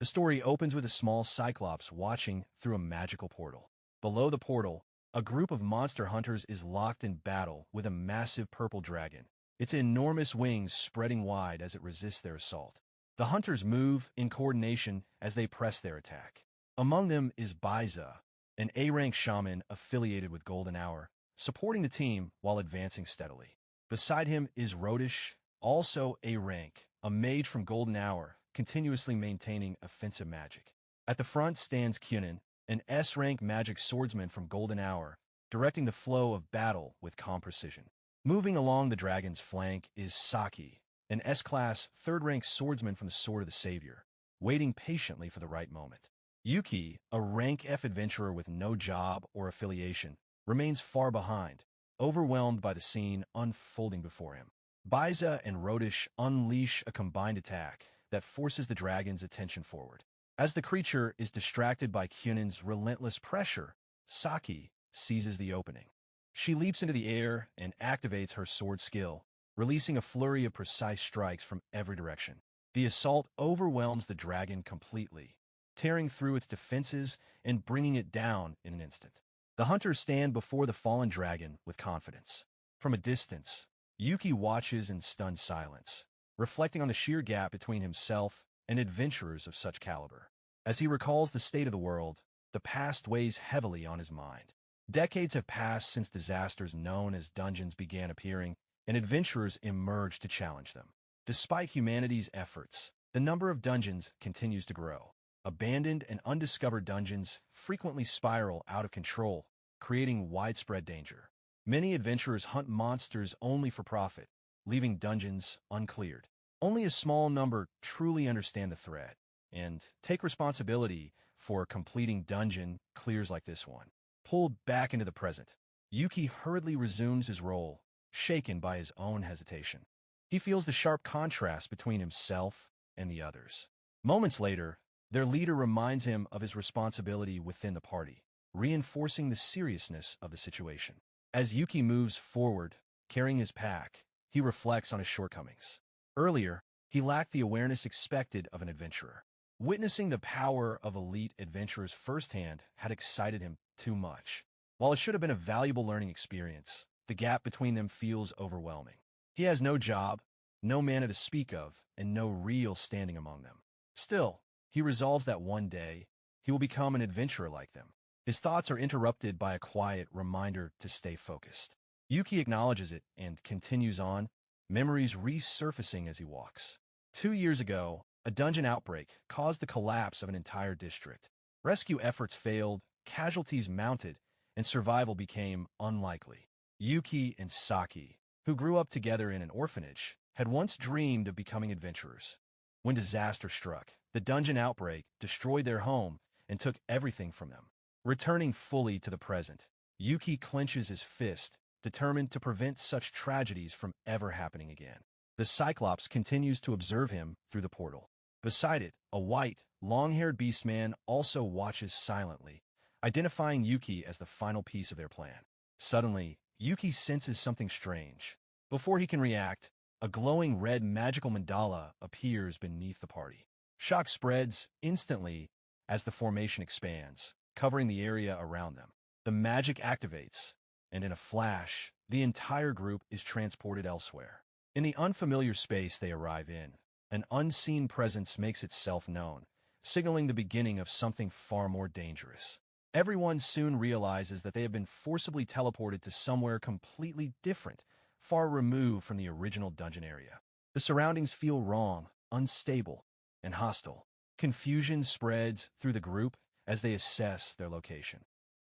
The story opens with a small cyclops watching through a magical portal. Below the portal, a group of monster hunters is locked in battle with a massive purple dragon, its enormous wings spreading wide as it resists their assault. The hunters move in coordination as they press their attack. Among them is Baiza, an A-rank shaman affiliated with Golden Hour, supporting the team while advancing steadily. Beside him is Rodish, also A-rank, a mage from Golden Hour, continuously maintaining offensive magic. At the front stands Kunin, an S-rank magic swordsman from Golden Hour, directing the flow of battle with calm precision. Moving along the dragon's flank is Saki, an S-class third-rank swordsman from the Sword of the Savior, waiting patiently for the right moment. Yuki, a rank F adventurer with no job or affiliation, remains far behind, overwhelmed by the scene unfolding before him. Baiza and Rodish unleash a combined attack that forces the dragon's attention forward. As the creature is distracted by Kunin's relentless pressure, Saki seizes the opening. She leaps into the air and activates her sword skill, releasing a flurry of precise strikes from every direction. The assault overwhelms the dragon completely, tearing through its defenses and bringing it down in an instant. The hunters stand before the fallen dragon with confidence. From a distance, Yuki watches in stunned silence, reflecting on the sheer gap between himself and adventurers of such caliber. As he recalls the state of the world, the past weighs heavily on his mind. Decades have passed since disasters known as dungeons began appearing, and adventurers emerged to challenge them. Despite humanity's efforts, the number of dungeons continues to grow. Abandoned and undiscovered dungeons frequently spiral out of control, creating widespread danger. Many adventurers hunt monsters only for profit, leaving dungeons uncleared. Only a small number truly understand the threat and take responsibility for completing dungeon clears like this one. Pulled back into the present, Yuki hurriedly resumes his role, shaken by his own hesitation. He feels the sharp contrast between himself and the others. Moments later, their leader reminds him of his responsibility within the party, reinforcing the seriousness of the situation. As Yuki moves forward, carrying his pack, he reflects on his shortcomings. Earlier, he lacked the awareness expected of an adventurer. Witnessing the power of elite adventurers firsthand had excited him too much. While it should have been a valuable learning experience, the gap between them feels overwhelming. He has no job, no mana to speak of, and no real standing among them. Still, he resolves that one day, he will become an adventurer like them. His thoughts are interrupted by a quiet reminder to stay focused. Yuki acknowledges it and continues on, memories resurfacing as he walks. 2 years ago, a dungeon outbreak caused the collapse of an entire district. Rescue efforts failed, casualties mounted, and survival became unlikely. Yuki and Saki, who grew up together in an orphanage, had once dreamed of becoming adventurers. When disaster struck, the dungeon outbreak destroyed their home and took everything from them. Returning fully to the present, Yuki clenches his fist, determined to prevent such tragedies from ever happening again. The Cyclops continues to observe him through the portal. Beside it, a white, long-haired beastman also watches silently, identifying Yuki as the final piece of their plan. Suddenly, Yuki senses something strange. Before he can react, a glowing red magical mandala appears beneath the party. Shock spreads instantly as the formation expands, covering the area around them. The magic activates, and in a flash, the entire group is transported elsewhere. In the unfamiliar space they arrive in, an unseen presence makes itself known, signaling the beginning of something far more dangerous. Everyone soon realizes that they have been forcibly teleported to somewhere completely different, far removed from the original dungeon area. The surroundings feel wrong, unstable, and hostile. Confusion spreads through the group as they assess their location.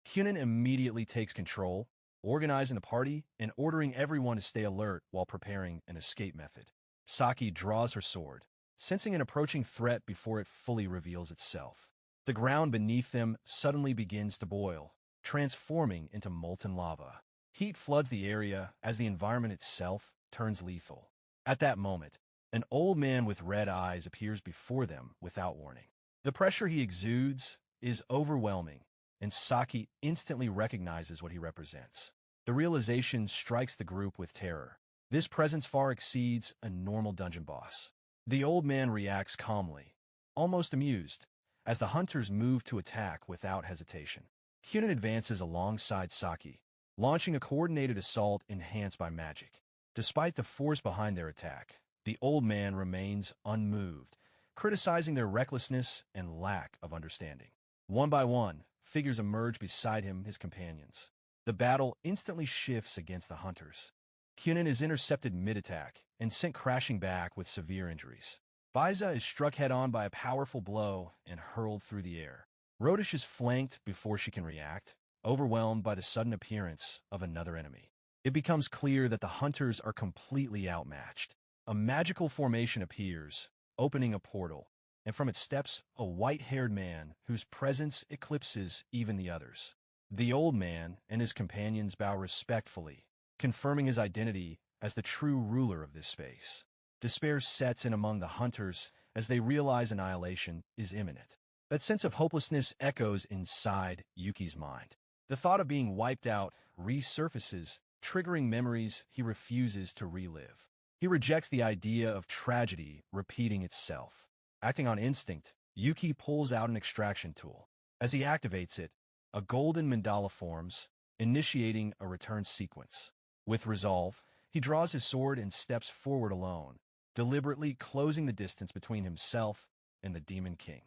Kunin immediately takes control, organizing a party and ordering everyone to stay alert while preparing an escape method. Saki draws her sword, sensing an approaching threat before it fully reveals itself. The ground beneath them suddenly begins to boil, transforming into molten lava. Heat floods the area as the environment itself turns lethal. At that moment, an old man with red eyes appears before them without warning. The pressure he exudes is overwhelming, and Saki instantly recognizes what he represents. The realization strikes the group with terror. This presence far exceeds a normal dungeon boss. The old man reacts calmly, almost amused, as the hunters move to attack without hesitation. Kyunin advances alongside Saki, launching a coordinated assault enhanced by magic. Despite the force behind their attack, the old man remains unmoved, criticizing their recklessness and lack of understanding. One by one, figures emerge beside him, his companions. The battle instantly shifts against the hunters. Kyunin is intercepted mid-attack and sent crashing back with severe injuries. Baiza is struck head-on by a powerful blow and hurled through the air. Rodish is flanked before she can react, overwhelmed by the sudden appearance of another enemy. It becomes clear that the hunters are completely outmatched. A magical formation appears, opening a portal, and from it steps a white-haired man whose presence eclipses even the others. The old man and his companions bow respectfully, confirming his identity as the true ruler of this space. Despair sets in among the hunters as they realize annihilation is imminent. That sense of hopelessness echoes inside Yuki's mind. The thought of being wiped out resurfaces, triggering memories he refuses to relive. He rejects the idea of tragedy repeating itself. Acting on instinct, Yuki pulls out an extraction tool. As he activates it, a golden mandala forms, initiating a return sequence. With resolve, he draws his sword and steps forward alone, deliberately closing the distance between himself and the Demon King.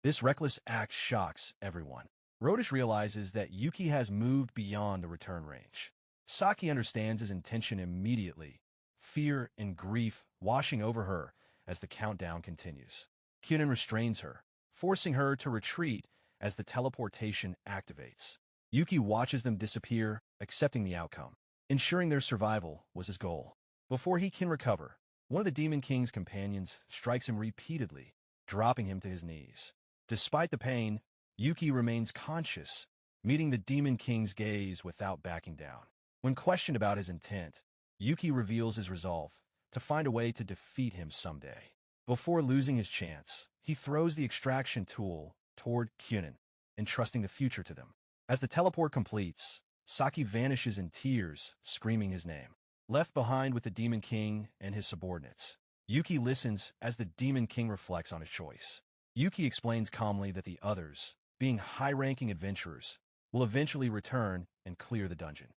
This reckless act shocks everyone. Rodish realizes that Yuki has moved beyond the return range. Saki understands his intention immediately, fear and grief washing over her as the countdown continues. Kyunin restrains her, forcing her to retreat as the teleportation activates. Yuki watches them disappear, accepting the outcome. Ensuring their survival was his goal. Before he can recover, one of the Demon King's companions strikes him repeatedly, dropping him to his knees. Despite the pain, Yuki remains conscious, meeting the Demon King's gaze without backing down. When questioned about his intent, Yuki reveals his resolve to find a way to defeat him someday. Before losing his chance, he throws the extraction tool toward Kyunin, entrusting the future to them. As the teleport completes, Saki vanishes in tears, screaming his name. Left behind with the Demon King and his subordinates, Yuki listens as the Demon King reflects on his choice. Yuki explains calmly that the others, being high-ranking adventurers, will eventually return and clear the dungeon.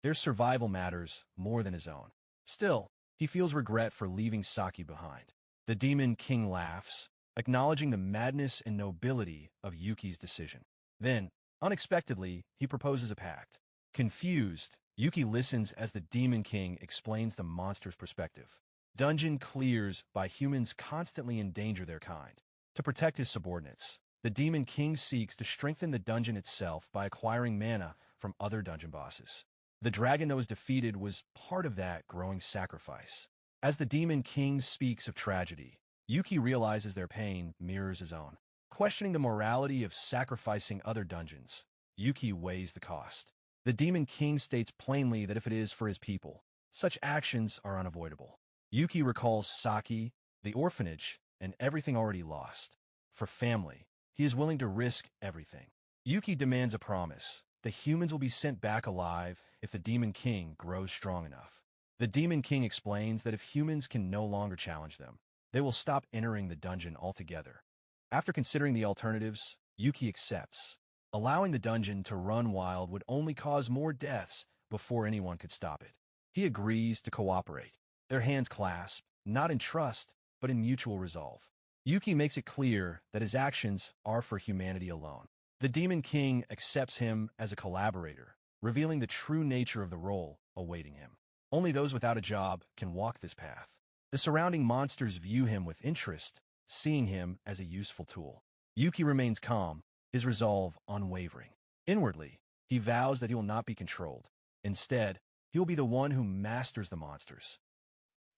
Their survival matters more than his own. Still, he feels regret for leaving Saki behind. The Demon King laughs, acknowledging the madness and nobility of Yuki's decision. Then, unexpectedly, he proposes a pact. Confused, Yuki listens as the Demon King explains the monster's perspective. Dungeon clears by humans constantly endanger their kind. To protect his subordinates, the Demon King seeks to strengthen the dungeon itself by acquiring mana from other dungeon bosses. The dragon that was defeated was part of that growing sacrifice. As the Demon King speaks of tragedy, Yuki realizes their pain mirrors his own. Questioning the morality of sacrificing other dungeons, Yuki weighs the cost. The Demon King states plainly that if it is for his people, such actions are unavoidable. Yuki recalls Saki, the orphanage, and everything already lost. For family, he is willing to risk everything. Yuki demands a promise. The humans will be sent back alive if the Demon King grows strong enough. The Demon King explains that if humans can no longer challenge them, they will stop entering the dungeon altogether. After considering the alternatives, Yuki accepts. Allowing the dungeon to run wild would only cause more deaths before anyone could stop it. He agrees to cooperate. Their hands clasp, not in trust, but in mutual resolve. Yuki makes it clear that his actions are for humanity alone. The Demon King accepts him as a collaborator, revealing the true nature of the role awaiting him. Only those without a job can walk this path. The surrounding monsters view him with interest, seeing him as a useful tool. Yuki remains calm, his resolve unwavering. Inwardly, he vows that he will not be controlled. Instead, he will be the one who masters the monsters.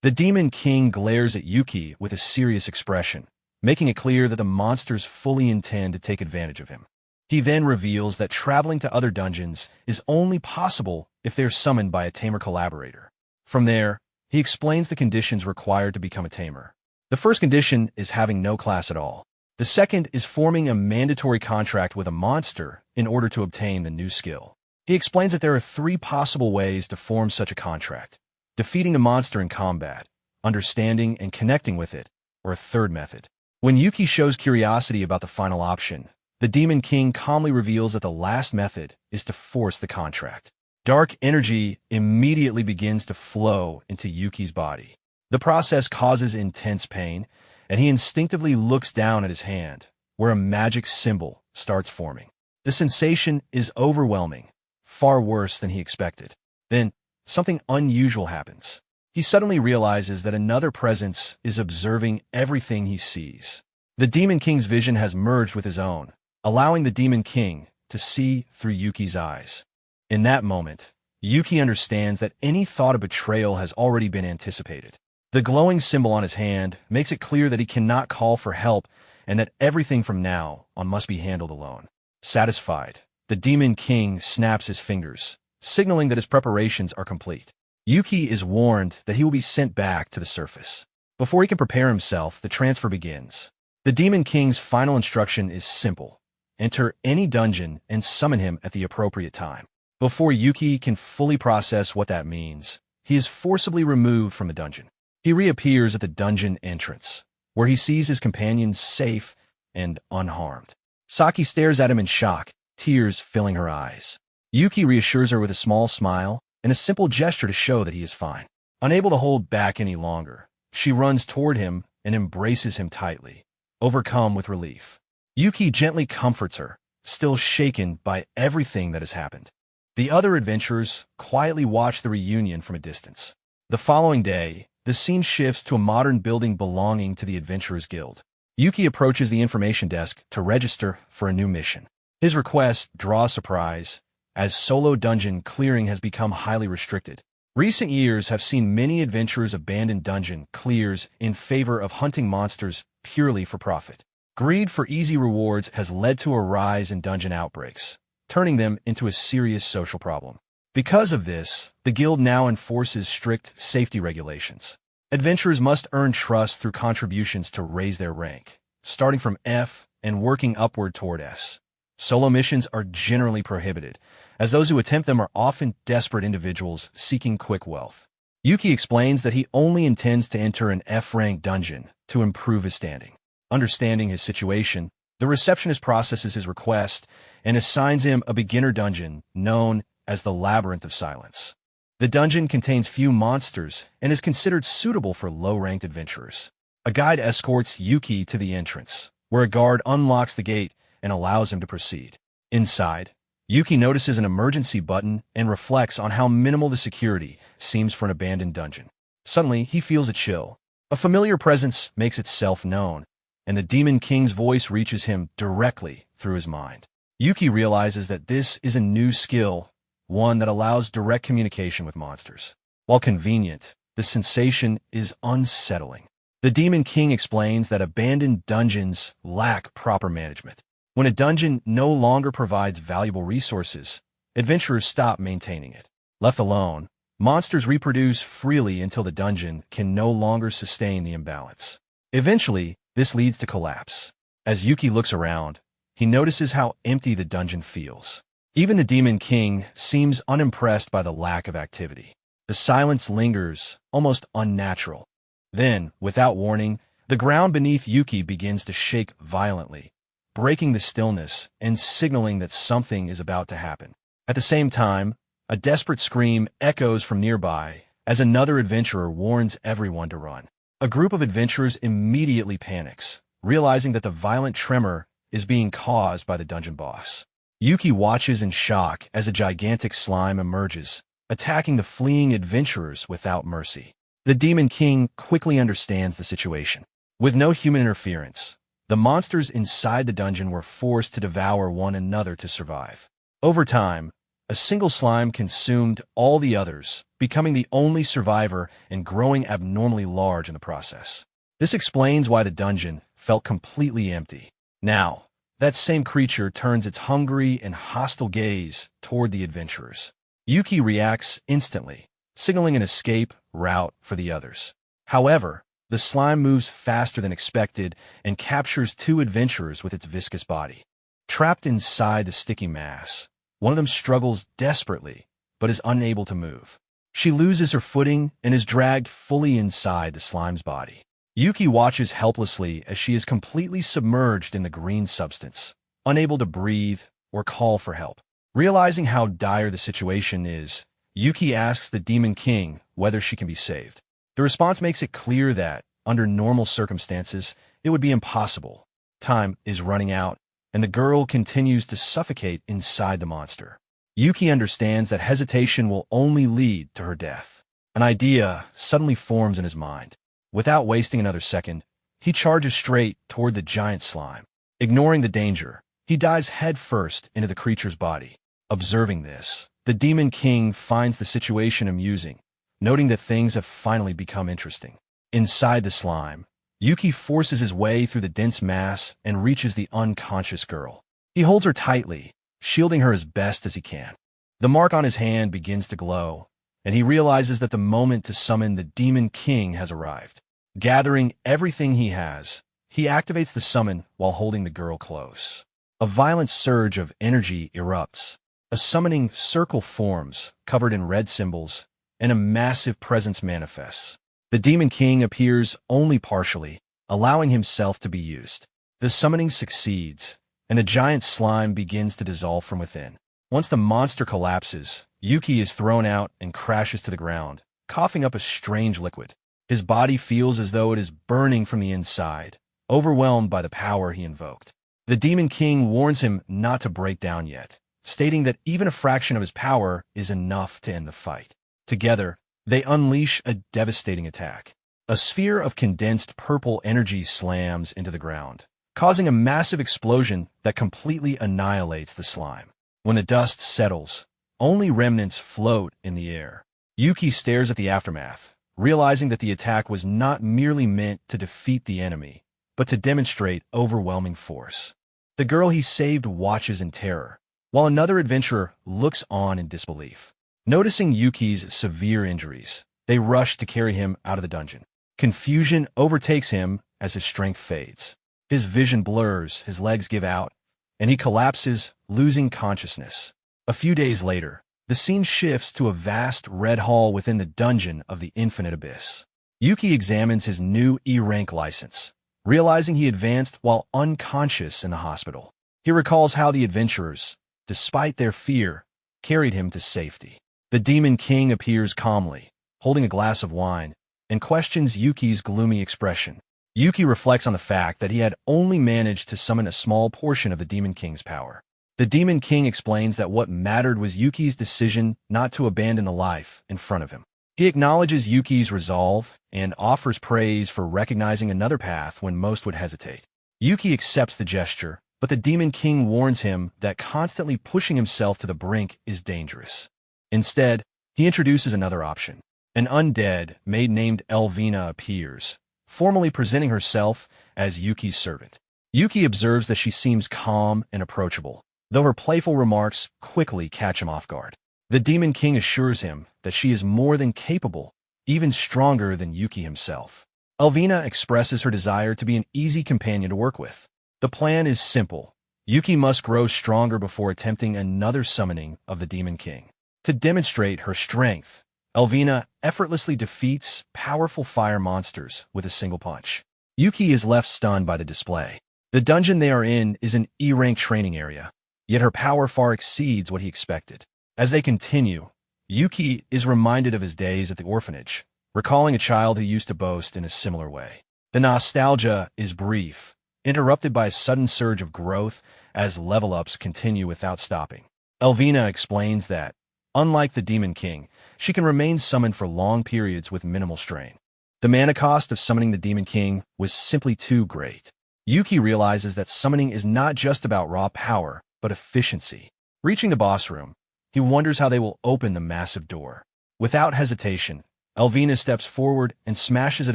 The Demon King glares at Yuki with a serious expression, making it clear that the monsters fully intend to take advantage of him. He then reveals that traveling to other dungeons is only possible if they are summoned by a Tamer collaborator. From there, he explains the conditions required to become a Tamer. The first condition is having no class at all. The second is forming a mandatory contract with a monster in order to obtain the new skill. He explains that there are 3 possible ways to form such a contract: defeating the monster in combat, understanding and connecting with it, or a third method, When Yuki shows curiosity about the final option, the Demon King calmly reveals that the last method is to force the contract. Dark energy immediately begins to flow into Yuki's body. The process causes intense pain, and he instinctively looks down at his hand, where a magic symbol starts forming. The sensation is overwhelming, far worse than he expected. Then, something unusual happens. He suddenly realizes that another presence is observing everything he sees. The Demon King's vision has merged with his own, allowing the Demon King to see through Yuki's eyes. In that moment, Yuki understands that any thought of betrayal has already been anticipated. The glowing symbol on his hand makes it clear that he cannot call for help and that everything from now on must be handled alone. Satisfied, the Demon King snaps his fingers, signaling that his preparations are complete. Yuki is warned that he will be sent back to the surface. Before he can prepare himself, the transfer begins. The Demon King's final instruction is simple. Enter any dungeon and summon him at the appropriate time. Before Yuki can fully process what that means, he is forcibly removed from the dungeon. He reappears at the dungeon entrance, where he sees his companions safe and unharmed. Saki stares at him in shock, tears filling her eyes. Yuki reassures her with a small smile and a simple gesture to show that he is fine. Unable to hold back any longer, she runs toward him and embraces him tightly, overcome with relief. Yuki gently comforts her, still shaken by everything that has happened. The other adventurers quietly watch the reunion from a distance. The following day, the scene shifts to a modern building belonging to the Adventurers Guild. Yuki approaches the information desk to register for a new mission. His request draws surprise, as solo dungeon clearing has become highly restricted. Recent years have seen many adventurers abandon dungeon clears in favor of hunting monsters purely for profit. Greed for easy rewards has led to a rise in dungeon outbreaks, turning them into a serious social problem. Because of this, the guild now enforces strict safety regulations. Adventurers must earn trust through contributions to raise their rank, starting from F and working upward toward S. Solo missions are generally prohibited, as those who attempt them are often desperate individuals seeking quick wealth. Yuki explains that he only intends to enter an F-rank dungeon to improve his standing. Understanding his situation, the receptionist processes his request and assigns him a beginner dungeon known as the Labyrinth of Silence. The dungeon contains few monsters and is considered suitable for low-ranked adventurers. A guide escorts Yuki to the entrance, where a guard unlocks the gate and allows him to proceed. Inside, Yuki notices an emergency button and reflects on how minimal the security seems for an abandoned dungeon. Suddenly, he feels a chill. A familiar presence makes itself known, and the Demon King's voice reaches him directly through his mind. Yuki realizes that this is a new skill, one that allows direct communication with monsters. While convenient, the sensation is unsettling. The Demon King explains that abandoned dungeons lack proper management. When a dungeon no longer provides valuable resources, adventurers stop maintaining it. Left alone, monsters reproduce freely until the dungeon can no longer sustain the imbalance. Eventually, this leads to collapse. As Yuki looks around, he notices how empty the dungeon feels. Even the Demon King seems unimpressed by the lack of activity. The silence lingers, almost unnatural. Then, without warning, the ground beneath Yuki begins to shake violently, breaking the stillness and signaling that something is about to happen. At the same time, a desperate scream echoes from nearby as another adventurer warns everyone to run. A group of adventurers immediately panics, realizing that the violent tremor is being caused by the dungeon boss. Yuki watches in shock as a gigantic slime emerges, attacking the fleeing adventurers without mercy. The Demon King quickly understands the situation. With no human interference, the monsters inside the dungeon were forced to devour one another to survive. Over time, a single slime consumed all the others, becoming the only survivor and growing abnormally large in the process. This explains why the dungeon felt completely empty. Now, that same creature turns its hungry and hostile gaze toward the adventurers. Yuki reacts instantly, signaling an escape route for the others. However, the slime moves faster than expected and captures two adventurers with its viscous body. Trapped inside the sticky mass, one of them struggles desperately, but is unable to move. She loses her footing and is dragged fully inside the slime's body. Yuki watches helplessly as she is completely submerged in the green substance, unable to breathe or call for help. Realizing how dire the situation is, Yuki asks the Demon King whether she can be saved. The response makes it clear that, under normal circumstances, it would be impossible. Time is running out, and the girl continues to suffocate inside the monster. Yuki understands that hesitation will only lead to her death. An idea suddenly forms in his mind. Without wasting another second, he charges straight toward the giant slime. Ignoring the danger, he dives headfirst into the creature's body. Observing this, the Demon King finds the situation amusing, noting that things have finally become interesting. Inside the slime, Yuki forces his way through the dense mass and reaches the unconscious girl. He holds her tightly, shielding her as best as he can. The mark on his hand begins to glow, and he realizes that the moment to summon the Demon King has arrived. Gathering everything he has, he activates the summon while holding the girl close. A violent surge of energy erupts. A summoning circle forms, covered in red symbols, and a massive presence manifests. The Demon King appears only partially, allowing himself to be used. The summoning succeeds, and a giant slime begins to dissolve from within. Once the monster collapses, Yuki is thrown out and crashes to the ground, coughing up a strange liquid. His body feels as though it is burning from the inside, overwhelmed by the power he invoked. The Demon King warns him not to break down yet, stating that even a fraction of his power is enough to end the fight. Together, they unleash a devastating attack. A sphere of condensed purple energy slams into the ground, causing a massive explosion that completely annihilates the slime. When the dust settles, only remnants float in the air. Yuki stares at the aftermath, realizing that the attack was not merely meant to defeat the enemy, but to demonstrate overwhelming force. The girl he saved watches in terror, while another adventurer looks on in disbelief. Noticing Yuki's severe injuries, they rush to carry him out of the dungeon. Confusion overtakes him as his strength fades. His vision blurs, his legs give out, and he collapses, losing consciousness. A few days later, the scene shifts to a vast red hall within the dungeon of the Infinite Abyss. Yuki examines his new E-rank license, realizing he advanced while unconscious in the hospital. He recalls how the adventurers, despite their fear, carried him to safety. The Demon King appears calmly, holding a glass of wine, and questions Yuki's gloomy expression. Yuki reflects on the fact that he had only managed to summon a small portion of the Demon King's power. The Demon King explains that what mattered was Yuki's decision not to abandon the life in front of him. He acknowledges Yuki's resolve and offers praise for recognizing another path when most would hesitate. Yuki accepts the gesture, but the Demon King warns him that constantly pushing himself to the brink is dangerous. Instead, he introduces another option. An undead maid named Elvina appears, formally presenting herself as Yuki's servant. Yuki observes that she seems calm and approachable, though her playful remarks quickly catch him off guard. The Demon King assures him that she is more than capable, even stronger than Yuki himself. Elvina expresses her desire to be an easy companion to work with. The plan is simple. Yuki must grow stronger before attempting another summoning of the Demon King. To demonstrate her strength, Elvina effortlessly defeats powerful fire monsters with a single punch. Yuki is left stunned by the display. The dungeon they are in is an E-rank training area, yet her power far exceeds what he expected. As they continue, Yuki is reminded of his days at the orphanage, recalling a child who used to boast in a similar way. The nostalgia is brief, interrupted by a sudden surge of growth as level-ups continue without stopping. Elvina explains that, unlike the Demon King, she can remain summoned for long periods with minimal strain. The mana cost of summoning the Demon King was simply too great. Yuki realizes that summoning is not just about raw power, but efficiency. Reaching the boss room, he wonders how they will open the massive door. Without hesitation, Elvina steps forward and smashes it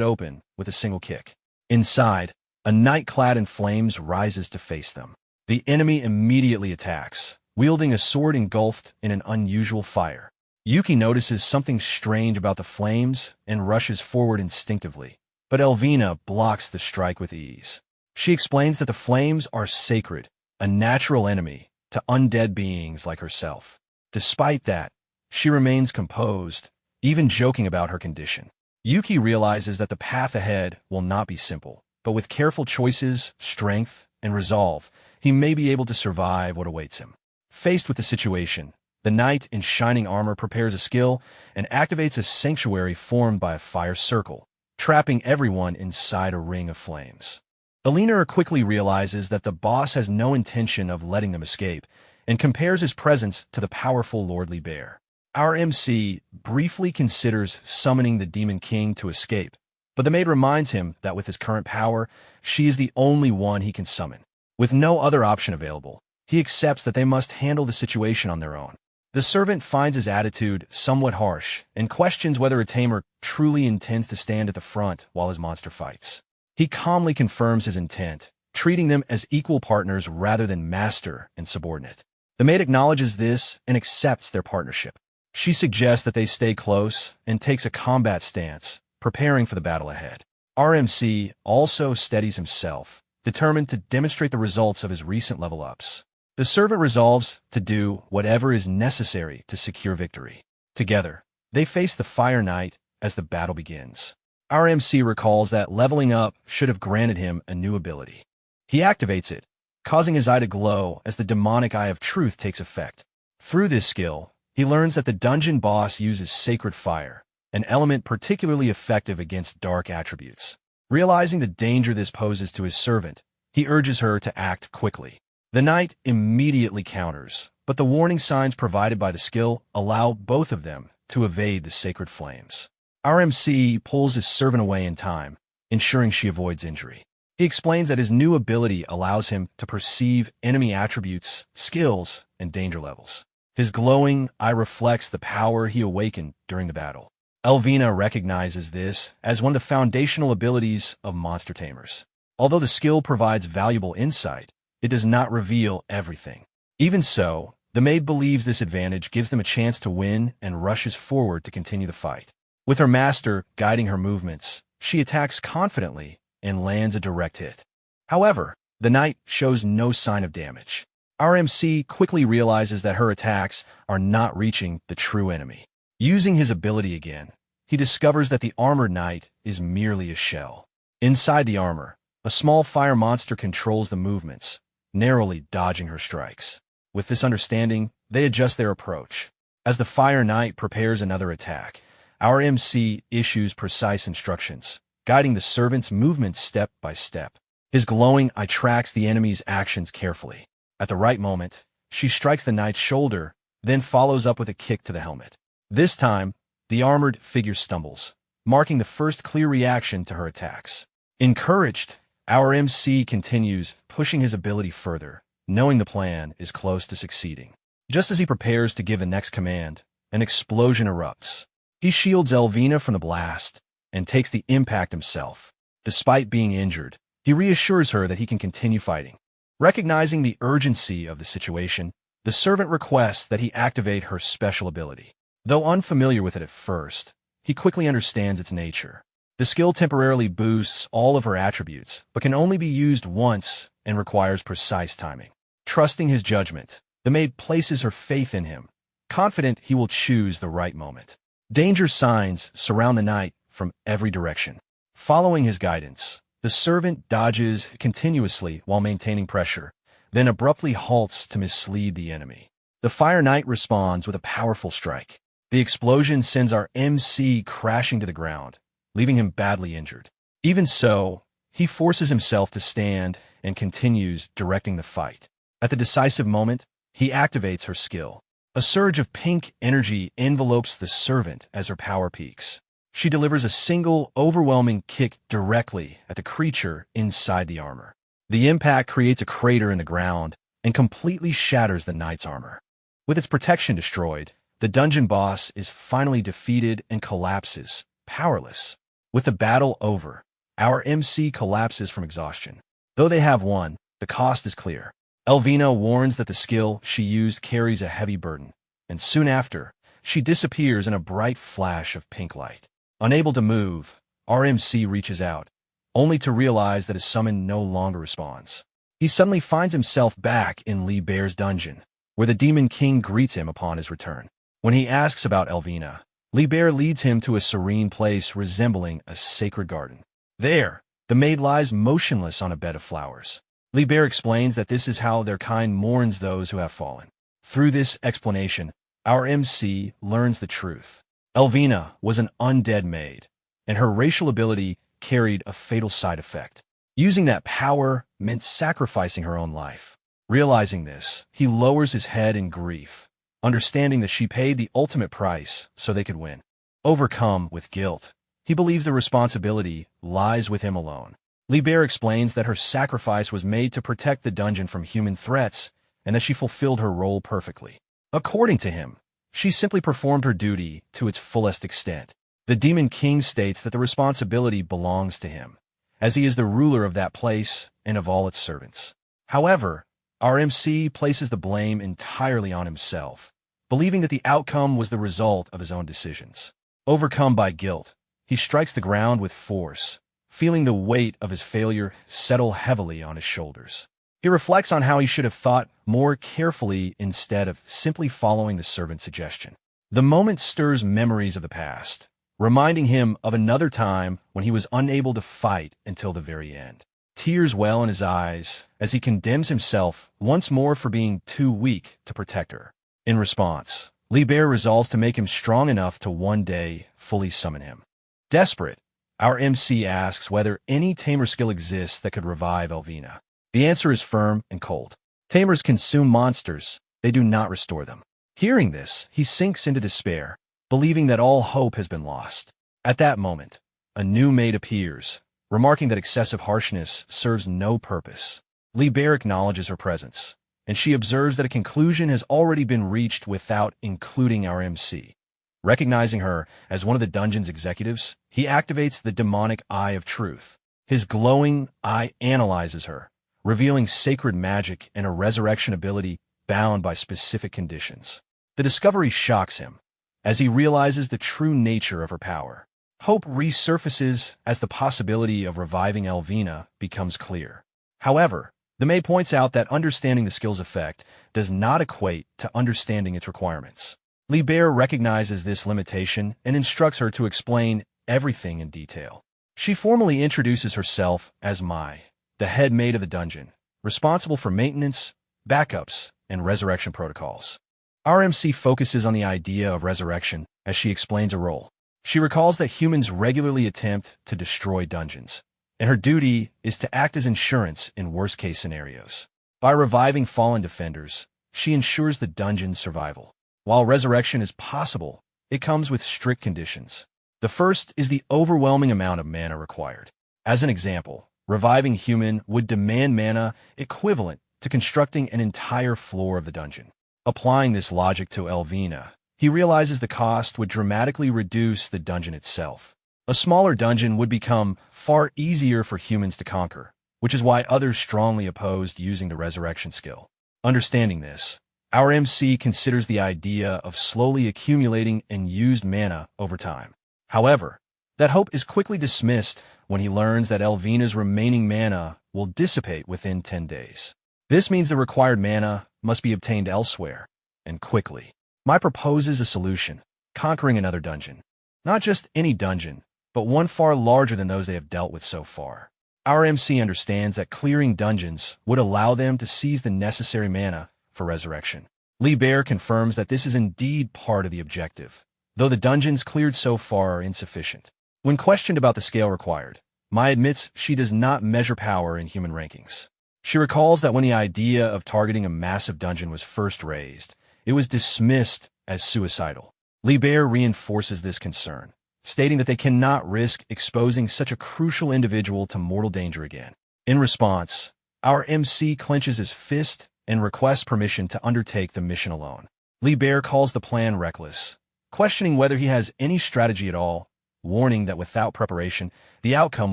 open with a single kick. Inside, a knight clad in flames rises to face them. The enemy immediately attacks, wielding a sword engulfed in an unusual fire. Yuki notices something strange about the flames and rushes forward instinctively, but Elvina blocks the strike with ease. She explains that the flames are sacred, a natural enemy to undead beings like herself. Despite that, she remains composed, even joking about her condition. Yuki realizes that the path ahead will not be simple, but with careful choices, strength, and resolve, he may be able to survive what awaits him. Faced with the situation, the knight in shining armor prepares a skill and activates a sanctuary formed by a fire circle, trapping everyone inside a ring of flames. Elvina quickly realizes that the boss has no intention of letting them escape, and compares his presence to the powerful lordly bear. Our MC briefly considers summoning the Demon King to escape, but the maid reminds him that with his current power, she is the only one he can summon. With no other option available, he accepts that they must handle the situation on their own. The servant finds his attitude somewhat harsh and questions whether a tamer truly intends to stand at the front while his monster fights. He calmly confirms his intent, treating them as equal partners rather than master and subordinate. The maid acknowledges this and accepts their partnership. She suggests that they stay close and takes a combat stance, preparing for the battle ahead. RMC also steadies himself, determined to demonstrate the results of his recent level-ups. The servant resolves to do whatever is necessary to secure victory. Together, they face the Fire Knight as the battle begins. RMC recalls that leveling up should have granted him a new ability. He activates it, causing his eye to glow as the demonic Eye of Truth takes effect. Through this skill, he learns that the dungeon boss uses sacred fire, an element particularly effective against dark attributes. Realizing the danger this poses to his servant, he urges her to act quickly. The knight immediately counters, but the warning signs provided by the skill allow both of them to evade the sacred flames. RMC pulls his servant away in time, ensuring she avoids injury. He explains that his new ability allows him to perceive enemy attributes, skills, and danger levels. His glowing eye reflects the power he awakened during the battle. Elvina recognizes this as one of the foundational abilities of monster tamers. Although the skill provides valuable insight, it does not reveal everything. Even so, the maid believes this advantage gives them a chance to win and rushes forward to continue the fight. With her master guiding her movements, she attacks confidently and lands a direct hit. However, the knight shows no sign of damage. RMC quickly realizes that her attacks are not reaching the true enemy. Using his ability again, he discovers that the armored knight is merely a shell. Inside the armor, a small fire monster controls the movements, narrowly dodging her strikes. With this understanding, they adjust their approach. As the Fire Knight prepares another attack, our MC issues precise instructions, guiding the servant's movements step by step. His glowing eye tracks the enemy's actions carefully. At the right moment, she strikes the knight's shoulder, then follows up with a kick to the helmet. This time, the armored figure stumbles, marking the first clear reaction to her attacks. Encouraged, our MC continues, pushing his ability further, knowing the plan is close to succeeding. Just as he prepares to give the next command, an explosion erupts. He shields Elvina from the blast and takes the impact himself. Despite being injured, he reassures her that he can continue fighting. Recognizing the urgency of the situation, the servant requests that he activate her special ability. Though unfamiliar with it at first, he quickly understands its nature. The skill temporarily boosts all of her attributes, but can only be used once and requires precise timing. Trusting his judgment, the maid places her faith in him, confident he will choose the right moment. Danger signs surround the knight from every direction. Following his guidance, the servant dodges continuously while maintaining pressure, then abruptly halts to mislead the enemy. The Fire Knight responds with a powerful strike. The explosion sends our MC crashing to the ground, leaving him badly injured. Even so, he forces himself to stand and continues directing the fight. At the decisive moment, he activates her skill. A surge of pink energy envelopes the servant as her power peaks. She delivers a single, overwhelming kick directly at the creature inside the armor. The impact creates a crater in the ground and completely shatters the knight's armor. With its protection destroyed, the dungeon boss is finally defeated and collapses, powerless. With the battle over, our MC collapses from exhaustion. Though they have won, the cost is clear. Elvina warns that the skill she used carries a heavy burden, and soon after, she disappears in a bright flash of pink light. Unable to move, RMC reaches out, only to realize that his summon no longer responds. He suddenly finds himself back in Libel's dungeon, where the Demon King greets him upon his return. When he asks about Elvina, Libel leads him to a serene place resembling a sacred garden. There, the maid lies motionless on a bed of flowers. Libel explains that this is how their kind mourns those who have fallen. Through this explanation, our MC learns the truth. Elvina was an undead maid, and her racial ability carried a fatal side effect. Using that power meant sacrificing her own life. Realizing this, he lowers his head in grief, understanding that she paid the ultimate price so they could win. Overcome with guilt, he believes the responsibility lies with him alone. Libel explains that her sacrifice was made to protect the dungeon from human threats and that she fulfilled her role perfectly. According to him, she simply performed her duty to its fullest extent. The Demon King states that the responsibility belongs to him, as he is the ruler of that place and of all its servants. However, our MC places the blame entirely on himself, believing that the outcome was the result of his own decisions. Overcome by guilt, he strikes the ground with force, feeling the weight of his failure settle heavily on his shoulders. He reflects on how he should have thought more carefully instead of simply following the servant's suggestion. The moment stirs memories of the past, reminding him of another time when he was unable to fight until the very end. Tears well in his eyes as he condemns himself once more for being too weak to protect her. In response, Libel resolves to make him strong enough to one day fully summon him. Desperate, our MC asks whether any Tamer skill exists that could revive Elvina. The answer is firm and cold. Tamers consume monsters, they do not restore them. Hearing this, he sinks into despair, believing that all hope has been lost. At that moment, a new maid appears, remarking that excessive harshness serves no purpose. Libel acknowledges her presence, and she observes that a conclusion has already been reached without including our MC. Recognizing her as one of the dungeon's executives, he activates the demonic Eye of Truth. His glowing eye analyzes her, revealing sacred magic and a resurrection ability bound by specific conditions. The discovery shocks him, as he realizes the true nature of her power. Hope resurfaces as the possibility of reviving Elvina becomes clear. However, the maid points out that understanding the skill's effect does not equate to understanding its requirements. Libel recognizes this limitation and instructs her to explain everything in detail. She formally introduces herself as Mai, the head maid of the dungeon, responsible for maintenance, backups, and resurrection protocols. Our MC focuses on the idea of resurrection as she explains her role. She recalls that humans regularly attempt to destroy dungeons, and her duty is to act as insurance in worst-case scenarios. By reviving fallen defenders, she ensures the dungeon's survival. While resurrection is possible, it comes with strict conditions. The first is the overwhelming amount of mana required. As an example, reviving human would demand mana equivalent to constructing an entire floor of the dungeon. Applying this logic to Elvina, he realizes the cost would dramatically reduce the dungeon itself. A smaller dungeon would become far easier for humans to conquer, which is why others strongly opposed using the resurrection skill. Understanding this, our MC considers the idea of slowly accumulating and used mana over time. However, that hope is quickly dismissed when he learns that Elvina's remaining mana will dissipate within 10 days. This means the required mana must be obtained elsewhere, and quickly. Mai proposes a solution, conquering another dungeon. Not just any dungeon, but one far larger than those they have dealt with so far. Our MC understands that clearing dungeons would allow them to seize the necessary mana for resurrection. Libel confirms that this is indeed part of the objective, though the dungeons cleared so far are insufficient. When questioned about the scale required, Mai admits she does not measure power in human rankings. She recalls that when the idea of targeting a massive dungeon was first raised, it was dismissed as suicidal. Libel reinforces this concern, stating that they cannot risk exposing such a crucial individual to mortal danger again. In response, our MC clenches his fist and requests permission to undertake the mission alone. Libel calls the plan reckless, questioning whether he has any strategy at all, warning that without preparation, the outcome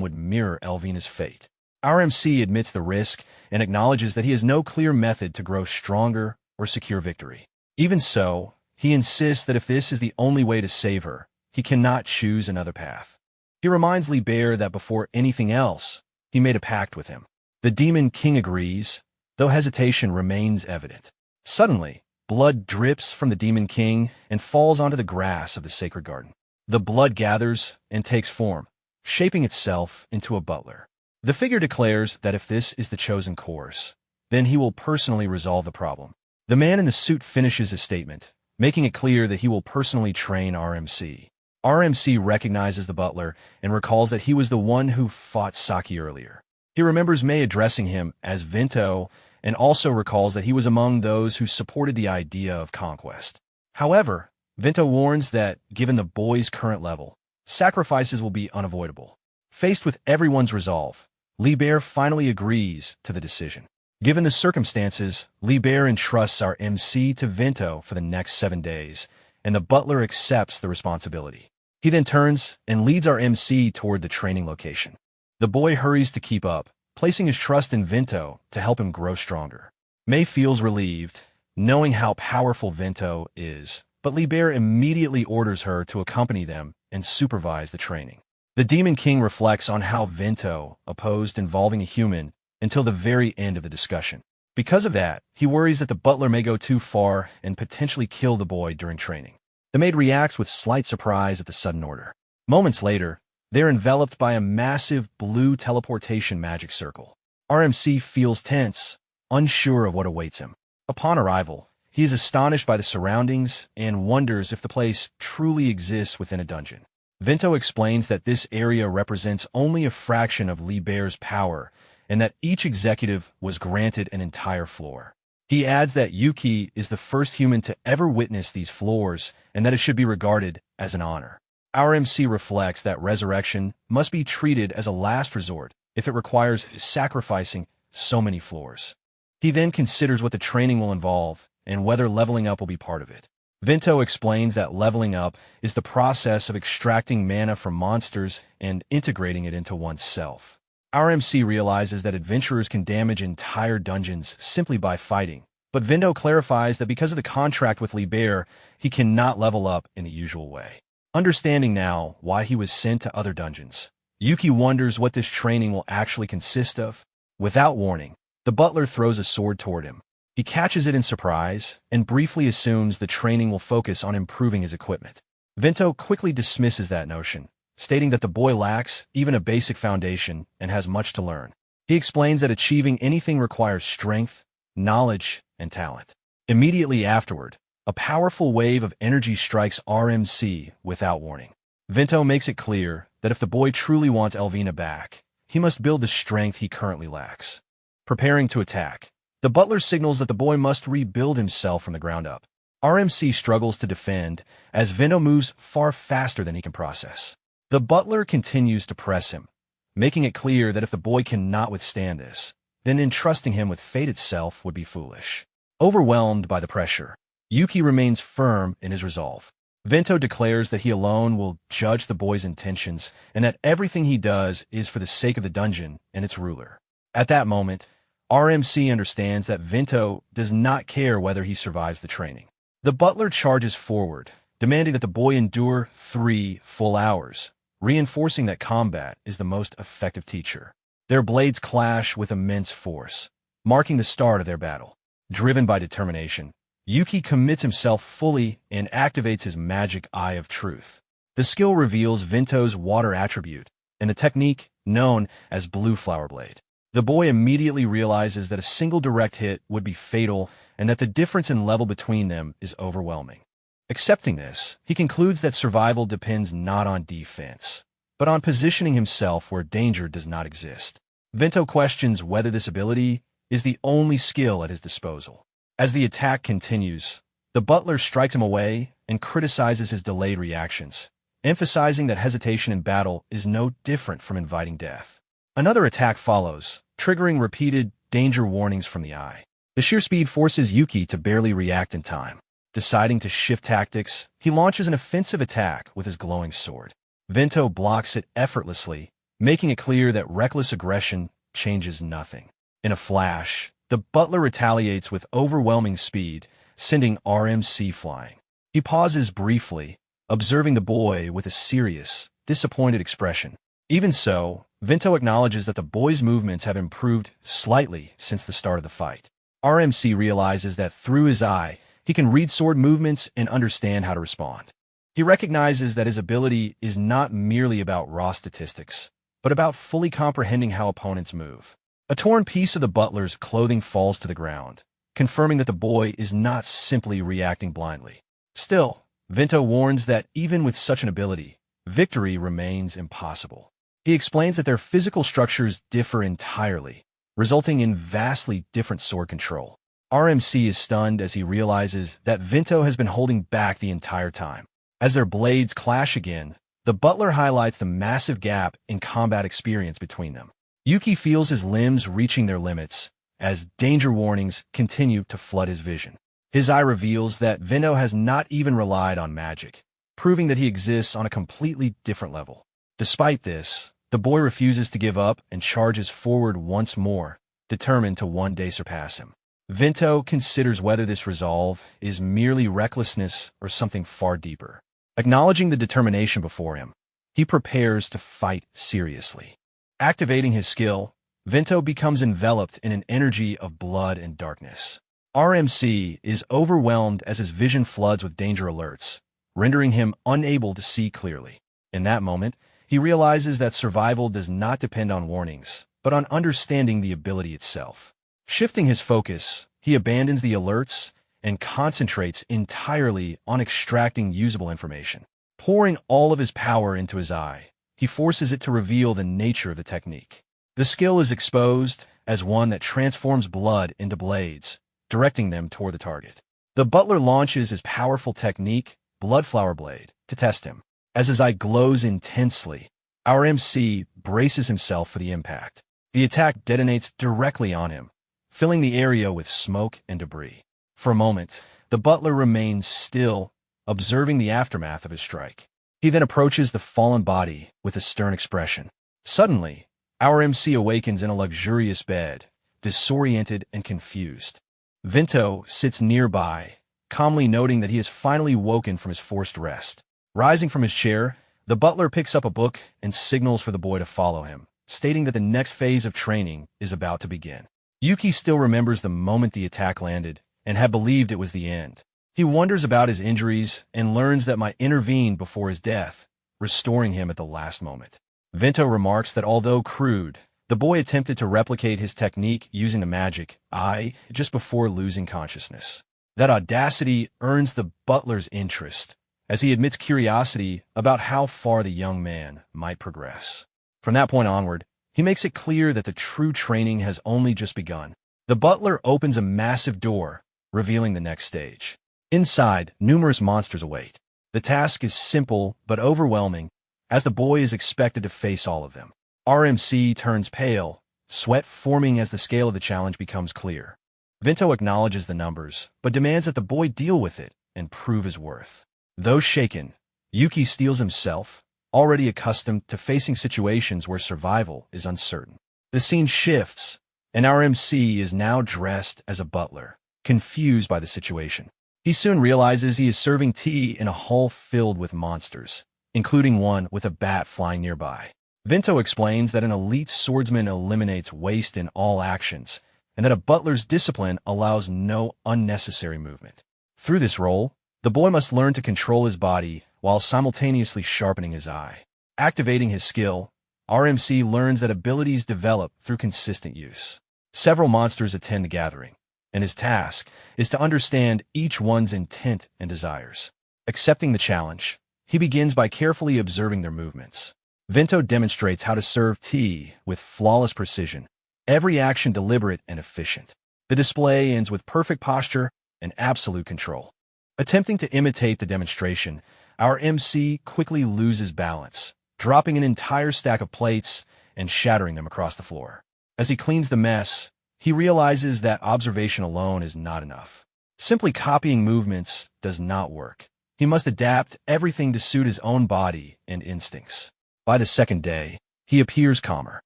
would mirror Elvina's fate. Our MC admits the risk and acknowledges that he has no clear method to grow stronger or secure victory. Even so, he insists that if this is the only way to save her, he cannot choose another path. He reminds Libel that before anything else, he made a pact with him. The Demon King agrees, though hesitation remains evident. Suddenly, blood drips from the Demon King and falls onto the grass of the sacred garden. The blood gathers and takes form, shaping itself into a butler. The figure declares that if this is the chosen course, then he will personally resolve the problem. The man in the suit finishes his statement, making it clear that he will personally train RMC. RMC recognizes the butler and recalls that he was the one who fought Saki earlier. He remembers May addressing him as Vinto and also recalls that he was among those who supported the idea of Conquest. However, Vinto warns that, given the boy's current level, sacrifices will be unavoidable. Faced with everyone's resolve, Libel finally agrees to the decision. Given the circumstances, Libel entrusts our MC to Vinto for the next 7 days, and the butler accepts the responsibility. He then turns and leads our MC toward the training location. The boy hurries to keep up, placing his trust in Vinto to help him grow stronger. May feels relieved, knowing how powerful Vinto is, but Libel immediately orders her to accompany them and supervise the training. The Demon King reflects on how Vinto opposed involving a human until the very end of the discussion. Because of that, he worries that the butler may go too far and potentially kill the boy during training. The maid reacts with slight surprise at the sudden order. Moments later, they're enveloped by a massive blue teleportation magic circle. RMC feels tense, unsure of what awaits him. Upon arrival, he is astonished by the surroundings and wonders if the place truly exists within a dungeon. Vinto explains that this area represents only a fraction of Libel's power and that each executive was granted an entire floor. He adds that Yuki is the first human to ever witness these floors and that it should be regarded as an honor. Our MC reflects that resurrection must be treated as a last resort if it requires sacrificing so many floors. He then considers what the training will involve and whether leveling up will be part of it. Vinto explains that leveling up is the process of extracting mana from monsters and integrating it into oneself. Our MC realizes that adventurers can damage entire dungeons simply by fighting, but Vinto clarifies that because of the contract with Libel, he cannot level up in the usual way. Understanding now why he was sent to other dungeons, Yuki wonders what this training will actually consist of. Without warning, the butler throws a sword toward him. He catches it in surprise and briefly assumes the training will focus on improving his equipment. Vinto quickly dismisses that notion, stating that the boy lacks even a basic foundation and has much to learn. He explains that achieving anything requires strength, knowledge, and talent. Immediately afterward, a powerful wave of energy strikes RMC without warning. Vinto makes it clear that if the boy truly wants Elvina back, he must build the strength he currently lacks. Preparing to attack, the butler signals that the boy must rebuild himself from the ground up. RMC struggles to defend as Vinto moves far faster than he can process. The butler continues to press him, making it clear that if the boy cannot withstand this, then entrusting him with fate itself would be foolish. Overwhelmed by the pressure, Yuki remains firm in his resolve. Vinto declares that he alone will judge the boy's intentions and that everything he does is for the sake of the dungeon and its ruler. At that moment, RMC understands that Vinto does not care whether he survives the training. The butler charges forward, demanding that the boy endure 3 full hours, reinforcing that combat is the most effective teacher. Their blades clash with immense force, marking the start of their battle. Driven by determination, Yuki commits himself fully and activates his magic Eye of Truth. The skill reveals Vinto's water attribute and the technique known as Blue Flower Blade. The boy immediately realizes that a single direct hit would be fatal and that the difference in level between them is overwhelming. Accepting this, he concludes that survival depends not on defense, but on positioning himself where danger does not exist. Vinto questions whether this ability is the only skill at his disposal. As the attack continues, the butler strikes him away and criticizes his delayed reactions, emphasizing that hesitation in battle is no different from inviting death. Another attack follows, triggering repeated danger warnings from the eye. The sheer speed forces Yuki to barely react in time. Deciding to shift tactics, he launches an offensive attack with his glowing sword. Vinto blocks it effortlessly, making it clear that reckless aggression changes nothing. In a flash, the butler retaliates with overwhelming speed, sending RMC flying. He pauses briefly, observing the boy with a serious, disappointed expression. Even so, Vinto acknowledges that the boy's movements have improved slightly since the start of the fight. RMC realizes that through his eye, he can read sword movements and understand how to respond. He recognizes that his ability is not merely about raw statistics, but about fully comprehending how opponents move. A torn piece of the butler's clothing falls to the ground, confirming that the boy is not simply reacting blindly. Still, Vinto warns that even with such an ability, victory remains impossible. He explains that their physical structures differ entirely, resulting in vastly different sword control. RMC is stunned as he realizes that Vinto has been holding back the entire time. As their blades clash again, the butler highlights the massive gap in combat experience between them. Yuki feels his limbs reaching their limits as danger warnings continue to flood his vision. His eye reveals that Vinto has not even relied on magic, proving that he exists on a completely different level. Despite this, the boy refuses to give up and charges forward once more, determined to one day surpass him. Vinto considers whether this resolve is merely recklessness or something far deeper. Acknowledging the determination before him, he prepares to fight seriously. Activating his skill, Vinto becomes enveloped in an energy of blood and darkness. RMC is overwhelmed as his vision floods with danger alerts, rendering him unable to see clearly. In that moment, he realizes that survival does not depend on warnings, but on understanding the ability itself. Shifting his focus, he abandons the alerts and concentrates entirely on extracting usable information. Pouring all of his power into his eye, he forces it to reveal the nature of the technique. The skill is exposed as one that transforms blood into blades, directing them toward the target. The butler launches his powerful technique, Bloodflower Blade, to test him. As his eye glows intensely, our MC braces himself for the impact. The attack detonates directly on him, filling the area with smoke and debris. For a moment, the butler remains still, observing the aftermath of his strike. He then approaches the fallen body with a stern expression. Suddenly, our MC awakens in a luxurious bed, disoriented and confused. Vinto sits nearby, calmly noting that he has finally woken from his forced rest. Rising from his chair, the butler picks up a book and signals for the boy to follow him, stating that the next phase of training is about to begin. Yuki still remembers the moment the attack landed and had believed it was the end. He wonders about his injuries and learns that Mai intervened before his death, restoring him at the last moment. Vinto remarks that although crude, the boy attempted to replicate his technique using the magic eye just before losing consciousness. That audacity earns the butler's interest, as he admits curiosity about how far the young man might progress. From that point onward, he makes it clear that the true training has only just begun. The butler opens a massive door, revealing the next stage. Inside, numerous monsters await. The task is simple but overwhelming, as the boy is expected to face all of them. RMC turns pale, sweat forming as the scale of the challenge becomes clear. Vinto acknowledges the numbers, but demands that the boy deal with it and prove his worth. Though shaken, Yuki steels himself, already accustomed to facing situations where survival is uncertain. The scene shifts, and our MC is now dressed as a butler, confused by the situation. He soon realizes he is serving tea in a hall filled with monsters, including one with a bat flying nearby. Vinto explains that an elite swordsman eliminates waste in all actions, and that a butler's discipline allows no unnecessary movement. Through this role, the boy must learn to control his body while simultaneously sharpening his eye. Activating his skill, RMC learns that abilities develop through consistent use. Several monsters attend the gathering, and his task is to understand each one's intent and desires. Accepting the challenge, he begins by carefully observing their movements. Vinto demonstrates how to serve tea with flawless precision, every action deliberate and efficient. The display ends with perfect posture and absolute control. Attempting to imitate the demonstration, our MC quickly loses balance, dropping an entire stack of plates and shattering them across the floor. As he cleans the mess, he realizes that observation alone is not enough. Simply copying movements does not work. He must adapt everything to suit his own body and instincts. By the second day, he appears calmer.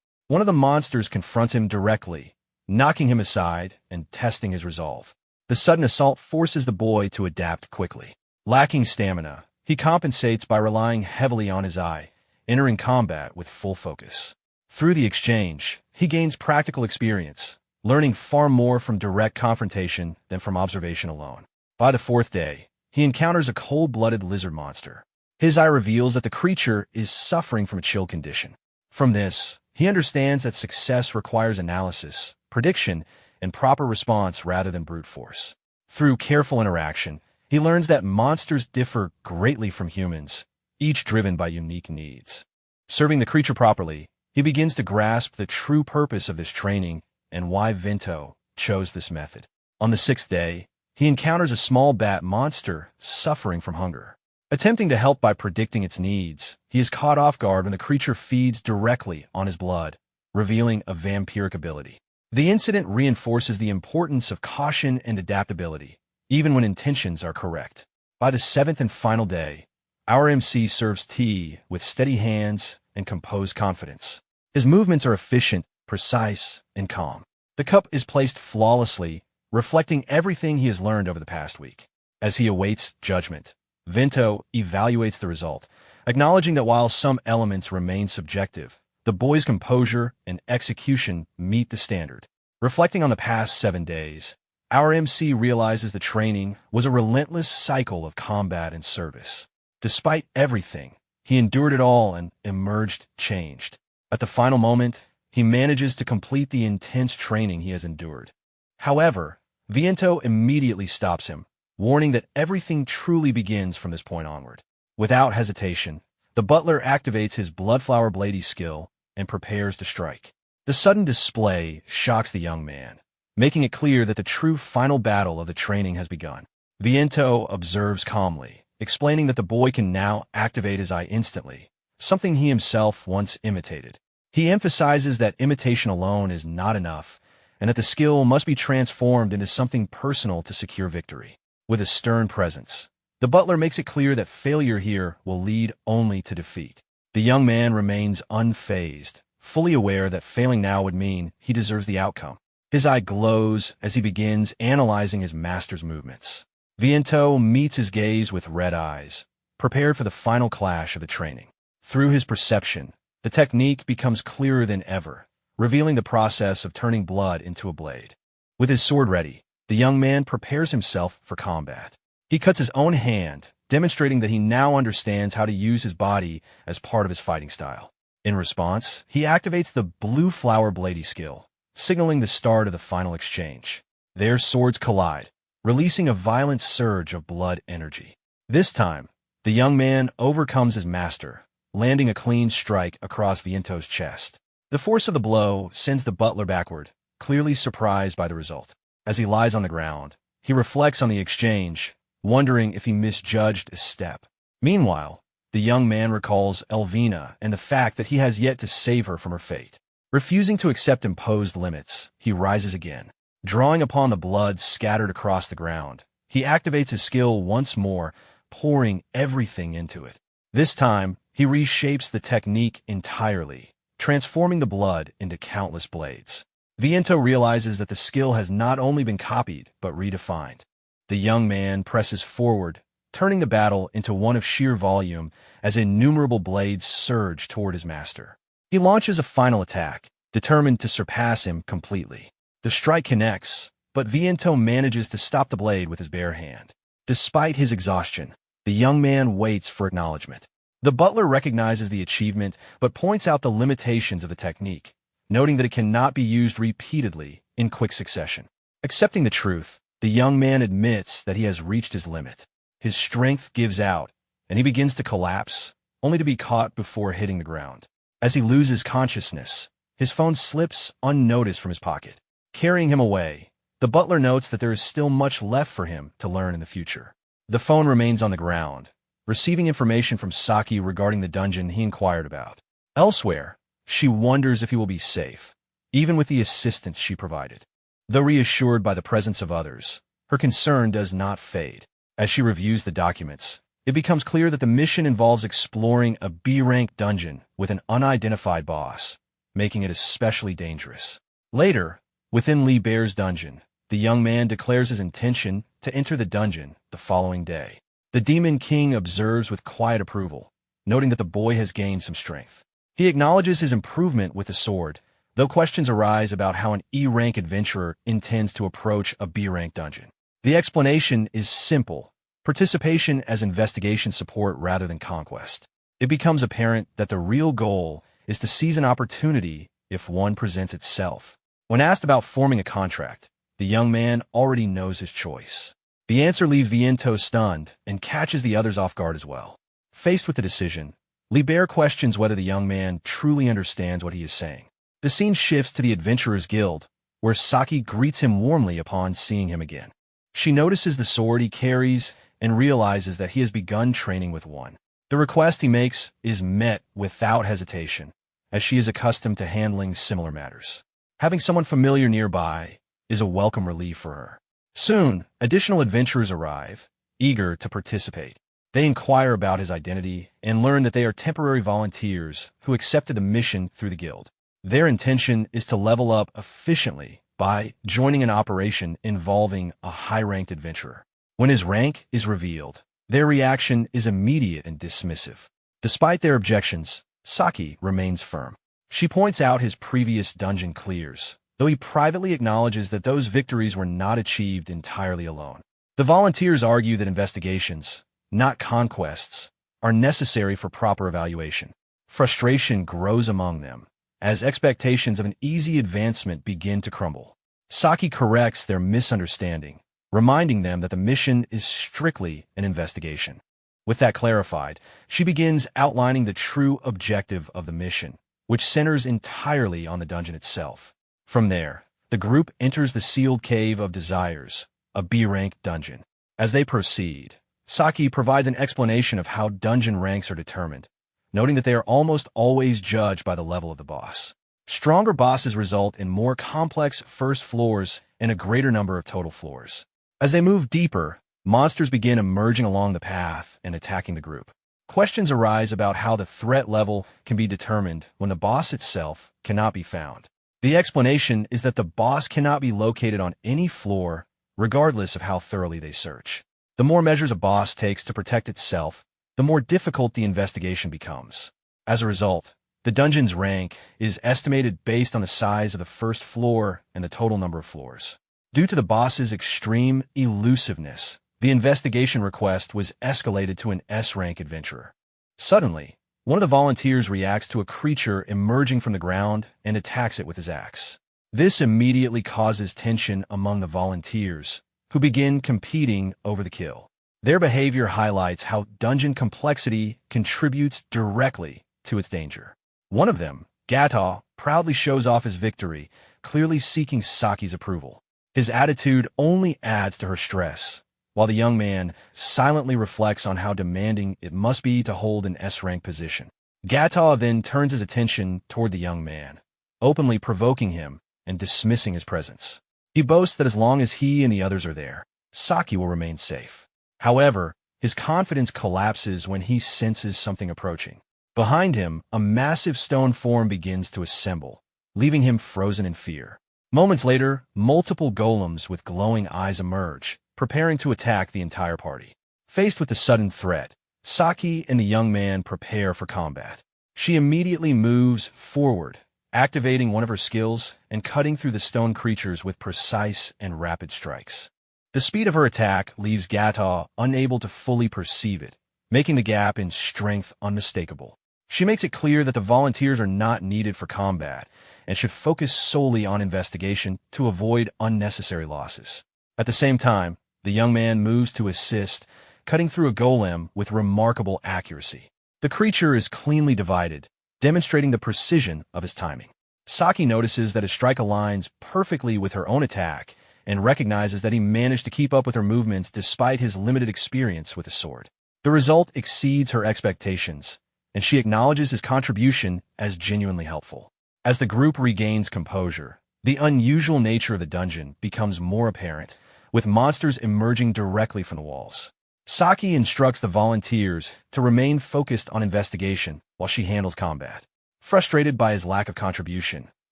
One of the monsters confronts him directly, knocking him aside and testing his resolve. The sudden assault forces the boy to adapt quickly. Lacking stamina, he compensates by relying heavily on his eye, entering combat with full focus. Through the exchange, he gains practical experience, learning far more from direct confrontation than from observation alone. By the fourth day, he encounters a cold-blooded lizard monster. His eye reveals that the creature is suffering from a chill condition. From this, he understands that success requires analysis, prediction, and proper response rather than brute force. Through careful interaction, he learns that monsters differ greatly from humans, each driven by unique needs. Serving the creature properly, he begins to grasp the true purpose of this training and why Vinto chose this method. On the sixth day, he encounters a small bat monster suffering from hunger. Attempting to help by predicting its needs, he is caught off guard when the creature feeds directly on his blood, revealing a vampiric ability. The incident reinforces the importance of caution and adaptability, even when intentions are correct. By the seventh and final day, our MC serves tea with steady hands and composed confidence. His movements are efficient, precise, and calm. The cup is placed flawlessly, reflecting everything he has learned over the past week. As he awaits judgment, Vinto evaluates the result, acknowledging that while some elements remain subjective, the boy's composure and execution meet the standard. Reflecting on the past 7 days, our MC realizes the training was a relentless cycle of combat and service. Despite everything, he endured it all and emerged changed. At the final moment, he manages to complete the intense training he has endured. However, Vinto immediately stops him, warning that everything truly begins from this point onward. Without hesitation, the butler activates his Bloodflower Blady skill and prepares to strike. The sudden display shocks the young man, making it clear that the true final battle of the training has begun. Vinto observes calmly, explaining that the boy can now activate his eye instantly, something he himself once imitated. He emphasizes that imitation alone is not enough, and that the skill must be transformed into something personal to secure victory. With a stern presence, the butler makes it clear that failure here will lead only to defeat. The young man remains unfazed, fully aware that failing now would mean he deserves the outcome. His eye glows as he begins analyzing his master's movements. Vinto meets his gaze with red eyes, prepared for the final clash of the training. Through his perception, the technique becomes clearer than ever, revealing the process of turning blood into a blade. With his sword ready, the young man prepares himself for combat. He cuts his own hand, demonstrating that he now understands how to use his body as part of his fighting style. In response, he activates the Blue Flower Blady skill, signaling the start of the final exchange. Their swords collide, releasing a violent surge of blood energy. This time, the young man overcomes his master, landing a clean strike across Vinto's chest. The force of the blow sends the butler backward, clearly surprised by the result. As he lies on the ground, he reflects on the exchange, wondering if he misjudged a step. Meanwhile, the young man recalls Elvina and the fact that he has yet to save her from her fate. Refusing to accept imposed limits, he rises again. Drawing upon the blood scattered across the ground, he activates his skill once more, pouring everything into it. This time, he reshapes the technique entirely, transforming the blood into countless blades. Vinto realizes that the skill has not only been copied, but redefined. The young man presses forward, turning the battle into one of sheer volume as innumerable blades surge toward his master. He launches a final attack, determined to surpass him completely. The strike connects, but Vinto manages to stop the blade with his bare hand. Despite his exhaustion, the young man waits for acknowledgement. The butler recognizes the achievement, but points out the limitations of the technique, noting that it cannot be used repeatedly in quick succession. Accepting the truth, the young man admits that he has reached his limit. His strength gives out, and he begins to collapse, only to be caught before hitting the ground. As he loses consciousness, his phone slips unnoticed from his pocket. Carrying him away, the butler notes that there is still much left for him to learn in the future. The phone remains on the ground, receiving information from Saki regarding the dungeon he inquired about. Elsewhere, she wonders if he will be safe, even with the assistance she provided. Though reassured by the presence of others, her concern does not fade. As she reviews the documents, it becomes clear that the mission involves exploring a B-rank dungeon with an unidentified boss, making it especially dangerous. Later, within Libel's dungeon, the young man declares his intention to enter the dungeon the following day. The Demon King observes with quiet approval, noting that the boy has gained some strength. He acknowledges his improvement with the sword, though questions arise about how an E-rank adventurer intends to approach a B-rank dungeon. The explanation is simple: participation as investigation support rather than conquest. It becomes apparent that the real goal is to seize an opportunity if one presents itself. When asked about forming a contract, the young man already knows his choice. The answer leaves Vinto stunned and catches the others off guard as well. Faced with the decision, Libel questions whether the young man truly understands what he is saying. The scene shifts to the Adventurers Guild, where Saki greets him warmly upon seeing him again. She notices the sword he carries and realizes that he has begun training with one. The request he makes is met without hesitation, as she is accustomed to handling similar matters. Having someone familiar nearby is a welcome relief for her. Soon, additional adventurers arrive, eager to participate. They inquire about his identity and learn that they are temporary volunteers who accepted the mission through the guild. Their intention is to level up efficiently by joining an operation involving a high-ranked adventurer. When his rank is revealed, their reaction is immediate and dismissive. Despite their objections, Saki remains firm. She points out his previous dungeon clears, though he privately acknowledges that those victories were not achieved entirely alone. The volunteers argue that investigations, not conquests, are necessary for proper evaluation. Frustration grows among them, as expectations of an easy advancement begin to crumble. Saki corrects their misunderstanding, reminding them that the mission is strictly an investigation. With that clarified, she begins outlining the true objective of the mission, which centers entirely on the dungeon itself. From there, the group enters the sealed Cave of Desires, a B-rank dungeon. As they proceed, Saki provides an explanation of how dungeon ranks are determined, noting that they are almost always judged by the level of the boss. Stronger bosses result in more complex first floors and a greater number of total floors. As they move deeper, monsters begin emerging along the path and attacking the group. Questions arise about how the threat level can be determined when the boss itself cannot be found. The explanation is that the boss cannot be located on any floor, regardless of how thoroughly they search. The more measures a boss takes to protect itself, the more difficult the investigation becomes. As a result, the dungeon's rank is estimated based on the size of the first floor and the total number of floors. Due to the boss's extreme elusiveness, the investigation request was escalated to an S-rank adventurer. Suddenly, one of the volunteers reacts to a creature emerging from the ground and attacks it with his axe. This immediately causes tension among the volunteers, who begin competing over the kill. Their behavior highlights how dungeon complexity contributes directly to its danger. One of them, Gata, proudly shows off his victory, clearly seeking Saki's approval. His attitude only adds to her stress, while the young man silently reflects on how demanding it must be to hold an S-rank position. Gata then turns his attention toward the young man, openly provoking him and dismissing his presence. He boasts that as long as he and the others are there, Saki will remain safe. However, his confidence collapses when he senses something approaching. Behind him, a massive stone form begins to assemble, leaving him frozen in fear. Moments later, multiple golems with glowing eyes emerge, preparing to attack the entire party. Faced with the sudden threat, Saki and the young man prepare for combat. She immediately moves forward, activating one of her skills and cutting through the stone creatures with precise and rapid strikes. The speed of her attack leaves Gata unable to fully perceive it, making the gap in strength unmistakable. She makes it clear that the volunteers are not needed for combat and should focus solely on investigation to avoid unnecessary losses. At the same time, the young man moves to assist, cutting through a golem with remarkable accuracy. The creature is cleanly divided, demonstrating the precision of his timing. Saki notices that his strike aligns perfectly with her own attack and recognizes that he managed to keep up with her movements despite his limited experience with the sword. The result exceeds her expectations, and she acknowledges his contribution as genuinely helpful. As the group regains composure, the unusual nature of the dungeon becomes more apparent, with monsters emerging directly from the walls. Saki instructs the volunteers to remain focused on investigation while she handles combat. Frustrated by his lack of contribution,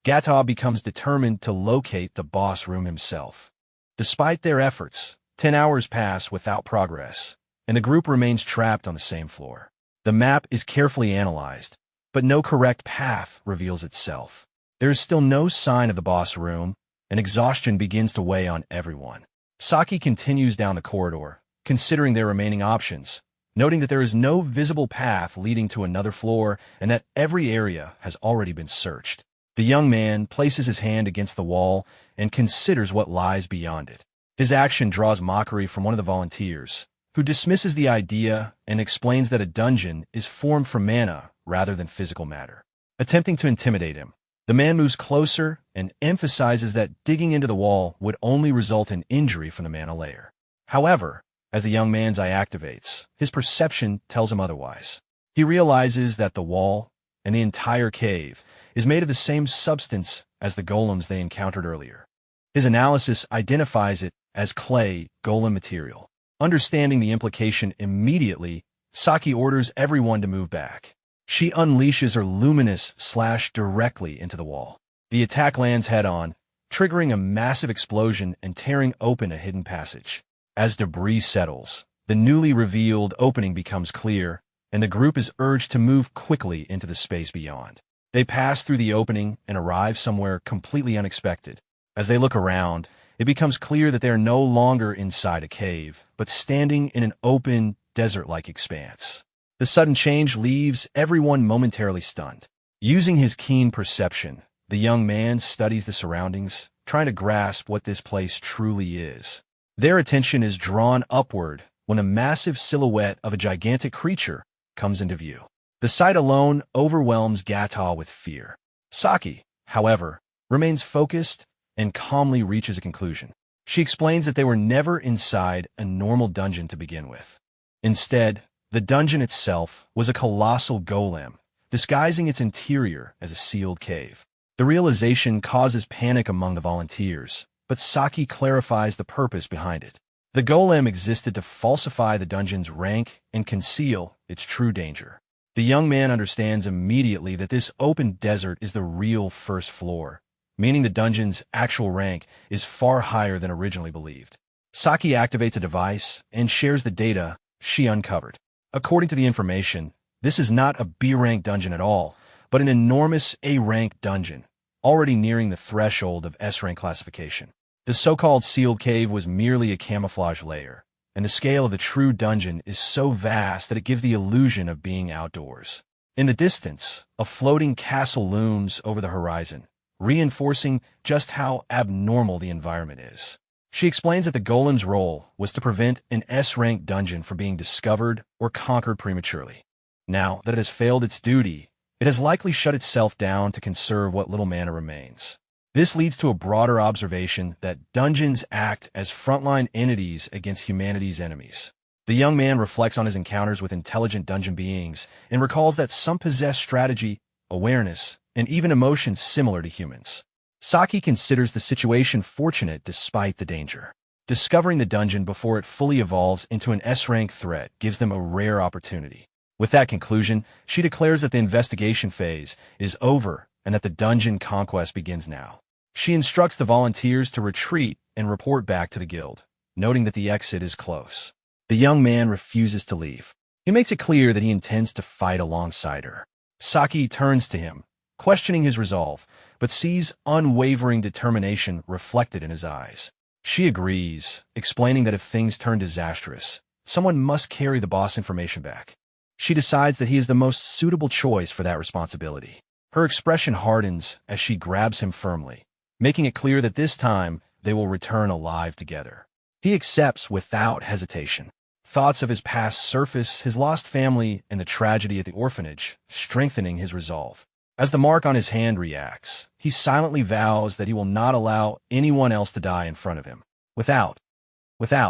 Gata becomes determined to locate the boss room himself. Despite their efforts, 10 hours pass without progress, and the group remains trapped on the same floor. The map is carefully analyzed, but no correct path reveals itself. There is still no sign of the boss room, and exhaustion begins to weigh on everyone. Saki continues down the corridor, considering their remaining options, noting that there is no visible path leading to another floor and that every area has already been searched. The young man places his hand against the wall and considers what lies beyond it. His action draws mockery from one of the volunteers, who dismisses the idea and explains that a dungeon is formed from mana rather than physical matter. Attempting to intimidate him, the man moves closer and emphasizes that digging into the wall would only result in injury from the mana layer. However, as the young man's eye activates, his perception tells him otherwise. He realizes that the wall and the entire cave is made of the same substance as the golems they encountered earlier. His analysis identifies it as clay golem material. Understanding the implication immediately, Saki orders everyone to move back. She unleashes her luminous slash directly into the wall. The attack lands head-on, triggering a massive explosion and tearing open a hidden passage. As debris settles, the newly revealed opening becomes clear, and the group is urged to move quickly into the space beyond. They pass through the opening and arrive somewhere completely unexpected. As they look around, it becomes clear that they are no longer inside a cave, but standing in an open, desert-like expanse. The sudden change leaves everyone momentarily stunned. Using his keen perception, the young man studies the surroundings, trying to grasp what this place truly is. Their attention is drawn upward when a massive silhouette of a gigantic creature comes into view. The sight alone overwhelms Gata with fear. Saki, however, remains focused and calmly reaches a conclusion. She explains that they were never inside a normal dungeon to begin with. Instead, the dungeon itself was a colossal golem, disguising its interior as a sealed cave. The realization causes panic among the volunteers, but Saki clarifies the purpose behind it. The golem existed to falsify the dungeon's rank and conceal its true danger. The young man understands immediately that this open desert is the real first floor, meaning the dungeon's actual rank is far higher than originally believed. Saki activates a device and shares the data she uncovered. According to the information, this is not a B-rank dungeon at all, but an enormous A-rank dungeon, already nearing the threshold of S-rank classification. The so-called sealed cave was merely a camouflage layer, and the scale of the true dungeon is so vast that it gives the illusion of being outdoors. In the distance, a floating castle looms over the horizon, reinforcing just how abnormal the environment is. She explains that the golem's role was to prevent an S-rank dungeon from being discovered or conquered prematurely. Now that it has failed its duty, it has likely shut itself down to conserve what little mana remains. This leads to a broader observation that dungeons act as frontline entities against humanity's enemies. The young man reflects on his encounters with intelligent dungeon beings and recalls that some possess strategy, awareness, and even emotions similar to humans. Saki considers the situation fortunate despite the danger. Discovering the dungeon before it fully evolves into an S-rank threat gives them a rare opportunity. With that conclusion, she declares that the investigation phase is over and that the dungeon conquest begins now. She instructs the volunteers to retreat and report back to the guild, noting that the exit is close. The young man refuses to leave. He makes it clear that he intends to fight alongside her. Saki turns to him, questioning his resolve, but sees unwavering determination reflected in his eyes. She agrees, explaining that if things turn disastrous, someone must carry the boss information back. She decides that he is the most suitable choice for that responsibility. Her expression hardens as she grabs him firmly, making it clear that this time they will return alive together. He accepts without hesitation. Thoughts of his past surface, his lost family, and the tragedy at the orphanage, strengthening his resolve. As the mark on his hand reacts, he silently vows that he will not allow anyone else to die in front of him. Without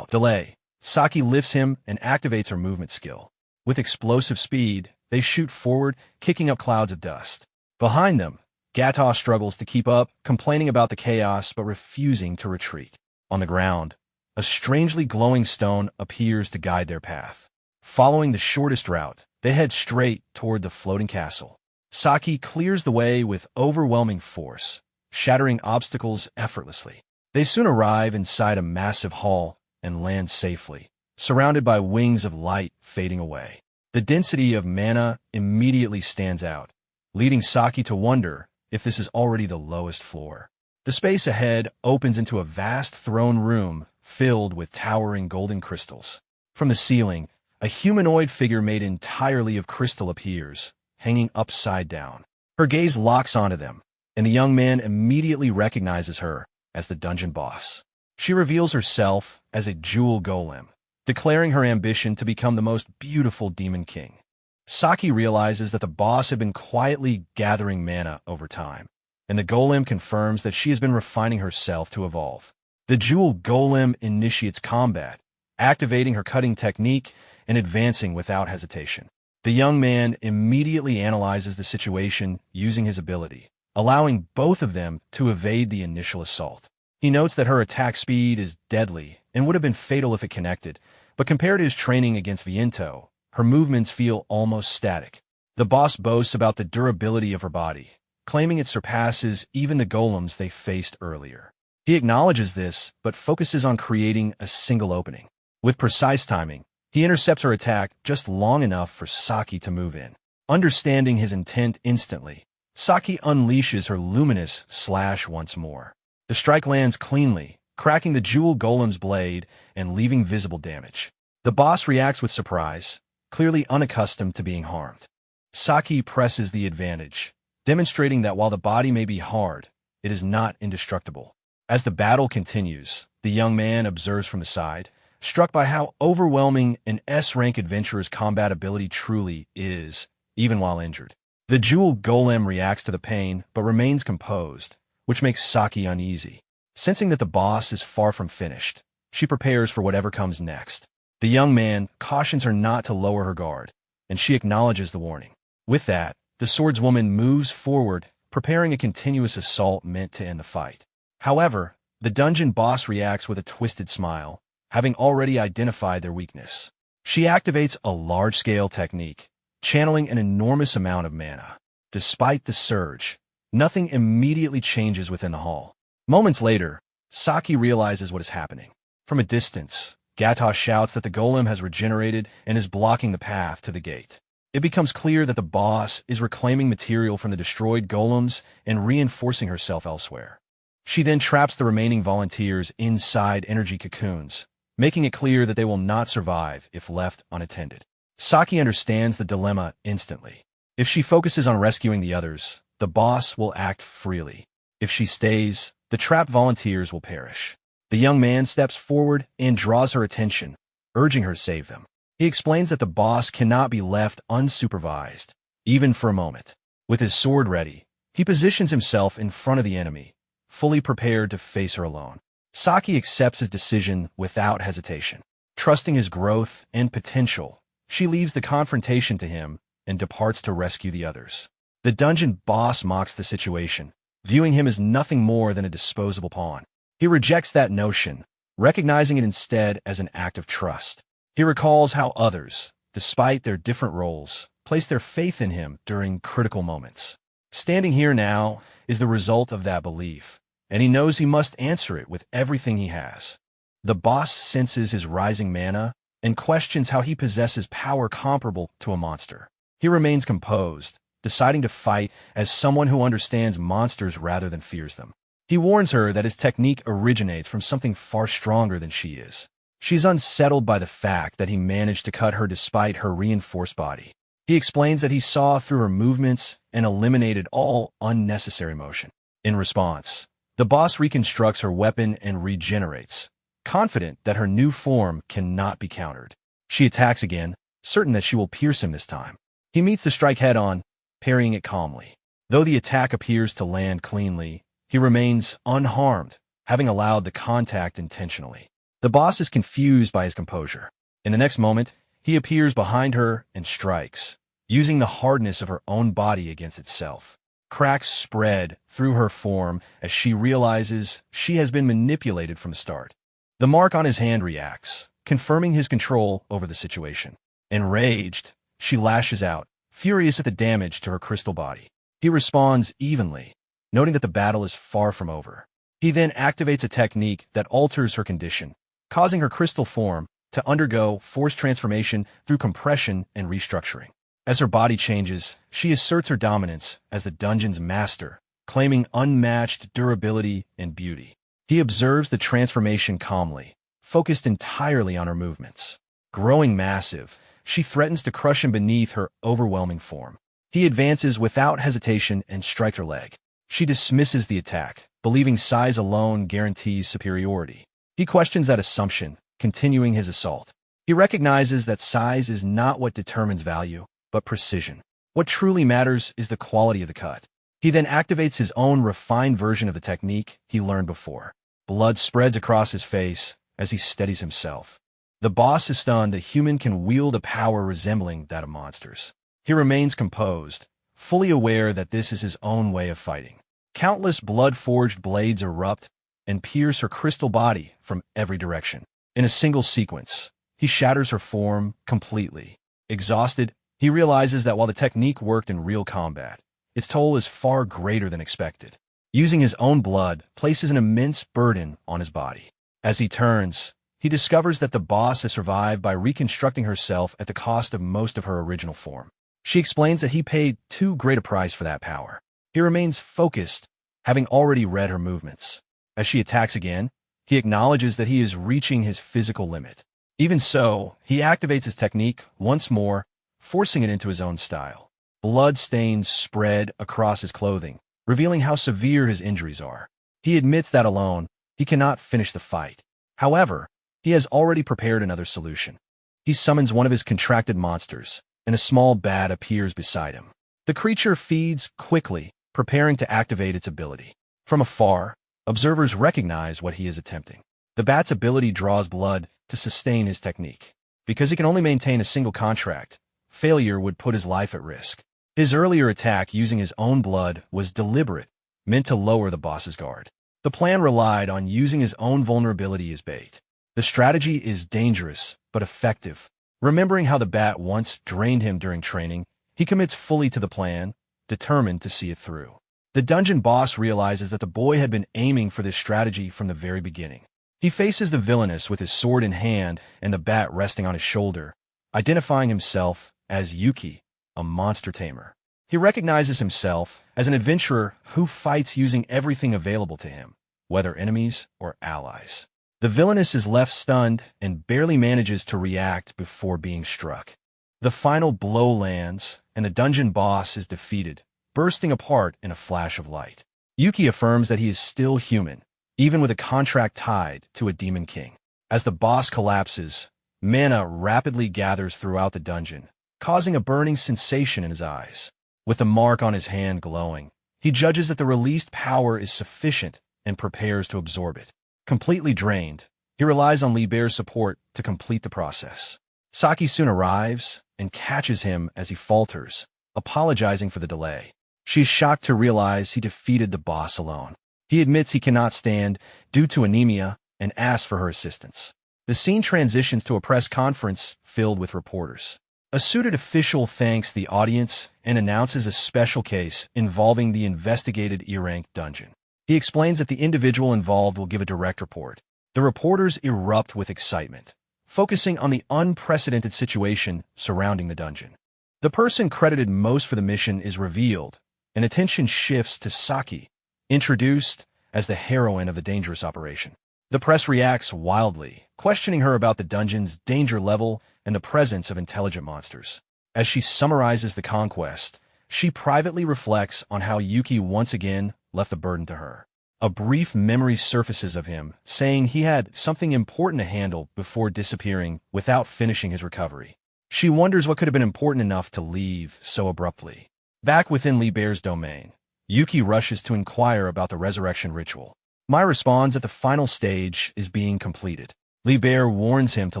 delay, Saki lifts him and activates her movement skill. With explosive speed, they shoot forward, kicking up clouds of dust. Behind them, Gata struggles to keep up, complaining about the chaos but refusing to retreat. On the ground, a strangely glowing stone appears to guide their path. Following the shortest route, they head straight toward the floating castle. Saki clears the way with overwhelming force, shattering obstacles effortlessly. They soon arrive inside a massive hall and land safely, surrounded by wings of light fading away. The density of mana immediately stands out, leading Saki to wonder if this is already the lowest floor. The space ahead opens into a vast throne room filled with towering golden crystals. From the ceiling, a humanoid figure made entirely of crystal appears, hanging upside down. Her gaze locks onto them, and the young man immediately recognizes her as the dungeon boss. She reveals herself as a jewel golem, declaring her ambition to become the most beautiful demon king. Saki realizes that the boss had been quietly gathering mana over time, and the golem confirms that she has been refining herself to evolve. The jewel golem initiates combat, activating her cutting technique and advancing without hesitation. The young man immediately analyzes the situation using his ability, allowing both of them to evade the initial assault. He notes that her attack speed is deadly and would have been fatal if it connected, but compared to his training against Vinto, her movements feel almost static. The boss boasts about the durability of her body, claiming it surpasses even the golems they faced earlier. He acknowledges this, but focuses on creating a single opening. With precise timing, he intercepts her attack just long enough for Saki to move in. Understanding his intent instantly, Saki unleashes her luminous slash once more. The strike lands cleanly, cracking the jewel golem's blade and leaving visible damage. The boss reacts with surprise, clearly unaccustomed to being harmed. Saki presses the advantage, demonstrating that while the body may be hard, it is not indestructible. As the battle continues, the young man observes from the side, struck by how overwhelming an S-rank adventurer's combat ability truly is, even while injured. The jewel golem reacts to the pain but remains composed, which makes Saki uneasy. Sensing that the boss is far from finished, she prepares for whatever comes next. The young man cautions her not to lower her guard, and she acknowledges the warning. With that, the swordswoman moves forward, preparing a continuous assault meant to end the fight. However, the dungeon boss reacts with a twisted smile, having already identified their weakness. She activates a large-scale technique, channeling an enormous amount of mana. Despite the surge, nothing immediately changes within the hall. Moments later, Saki realizes what is happening. From a distance, Gata shouts that the golem has regenerated and is blocking the path to the gate. It becomes clear that the boss is reclaiming material from the destroyed golems and reinforcing herself elsewhere. She then traps the remaining volunteers inside energy cocoons, making it clear that they will not survive if left unattended. Saki understands the dilemma instantly. If she focuses on rescuing the others, the boss will act freely. If she stays, the trapped volunteers will perish. The young man steps forward and draws her attention, urging her to save them. He explains that the boss cannot be left unsupervised, even for a moment. With his sword ready, he positions himself in front of the enemy, fully prepared to face her alone. Saki accepts his decision without hesitation. Trusting his growth and potential, she leaves the confrontation to him and departs to rescue the others. The dungeon boss mocks the situation, viewing him as nothing more than a disposable pawn. He rejects that notion, recognizing it instead as an act of trust. He recalls how others, despite their different roles, placed their faith in him during critical moments. Standing here now is the result of that belief, and he knows he must answer it with everything he has. The boss senses his rising mana and questions how he possesses power comparable to a monster. He remains composed, deciding to fight as someone who understands monsters rather than fears them. He warns her that his technique originates from something far stronger than she is. She's unsettled by the fact that he managed to cut her despite her reinforced body. He explains that he saw through her movements and eliminated all unnecessary motion. In response, the boss reconstructs her weapon and regenerates, confident that her new form cannot be countered. She attacks again, certain that she will pierce him this time. He meets the strike head-on, parrying it calmly. Though the attack appears to land cleanly, he remains unharmed, having allowed the contact intentionally. The boss is confused by his composure. In the next moment, he appears behind her and strikes, using the hardness of her own body against itself. Cracks spread through her form as she realizes she has been manipulated from the start. The mark on his hand reacts, confirming his control over the situation. Enraged, she lashes out, furious at the damage to her crystal body. He responds evenly, noting that the battle is far from over. He then activates a technique that alters her condition, causing her crystal form to undergo forced transformation through compression and restructuring. As her body changes, she asserts her dominance as the dungeon's master, claiming unmatched durability and beauty. He observes the transformation calmly, focused entirely on her movements. Growing massive, she threatens to crush him beneath her overwhelming form. He advances without hesitation and strikes her leg. She dismisses the attack, believing size alone guarantees superiority. He questions that assumption, continuing his assault. He recognizes that size is not what determines value, but precision. What truly matters is the quality of the cut. He then activates his own refined version of the technique he learned before. Blood spreads across his face as he steadies himself. The boss is stunned. The human can wield a power resembling that of monsters. He remains composed, fully aware that this is his own way of fighting. Countless blood-forged blades erupt and pierce her crystal body from every direction. In a single sequence, he shatters her form completely. Exhausted, he realizes that while the technique worked in real combat, its toll is far greater than expected. Using his own blood places an immense burden on his body. As he turns, he discovers that the boss has survived by reconstructing herself at the cost of most of her original form. She explains that he paid too great a price for that power. He remains focused, having already read her movements. As she attacks again, he acknowledges that he is reaching his physical limit. Even so, he activates his technique once more, forcing it into his own style. Blood stains spread across his clothing, revealing how severe his injuries are. He admits that alone, he cannot finish the fight. However, he has already prepared another solution. He summons one of his contracted monsters, and a small bat appears beside him. The creature feeds quickly, preparing to activate its ability. From afar, observers recognize what he is attempting. The bat's ability draws blood to sustain his technique. Because he can only maintain a single contract, failure would put his life at risk. His earlier attack using his own blood was deliberate, meant to lower the boss's guard. The plan relied on using his own vulnerability as bait. The strategy is dangerous, but effective. Remembering how the bat once drained him during training, he commits fully to the plan, determined to see it through. The dungeon boss realizes that the boy had been aiming for this strategy from the very beginning. He faces the villainous with his sword in hand and the bat resting on his shoulder, identifying himself as Yuki, a monster tamer. He recognizes himself as an adventurer who fights using everything available to him, whether enemies or allies. The villainous is left stunned and barely manages to react before being struck. The final blow lands, and the dungeon boss is defeated, bursting apart in a flash of light. Yuki affirms that he is still human, even with a contract tied to a demon king. As the boss collapses, mana rapidly gathers throughout the dungeon, causing a burning sensation in his eyes. With the mark on his hand glowing, he judges that the released power is sufficient and prepares to absorb it. Completely drained, he relies on Libel's support to complete the process. Saki soon arrives and catches him as he falters, apologizing for the delay. She's shocked to realize he defeated the boss alone. He admits he cannot stand due to anemia and asks for her assistance. The scene transitions to a press conference filled with reporters. A suited official thanks the audience and announces a special case involving the investigated E-rank dungeon. He explains that the individual involved will give a direct report. The reporters erupt with excitement, focusing on the unprecedented situation surrounding the dungeon. The person credited most for the mission is revealed, and attention shifts to Saki, introduced as the heroine of the dangerous operation. The press reacts wildly, questioning her about the dungeon's danger level and the presence of intelligent monsters. As she summarizes the conquest, she privately reflects on how Yuki once again left the burden to her. A brief memory surfaces of him, saying he had something important to handle before disappearing without finishing his recovery. She wonders what could have been important enough to leave so abruptly. Back within Libel's domain, Yuki rushes to inquire about the resurrection ritual. Mai responds that the final stage is being completed. Libel warns him to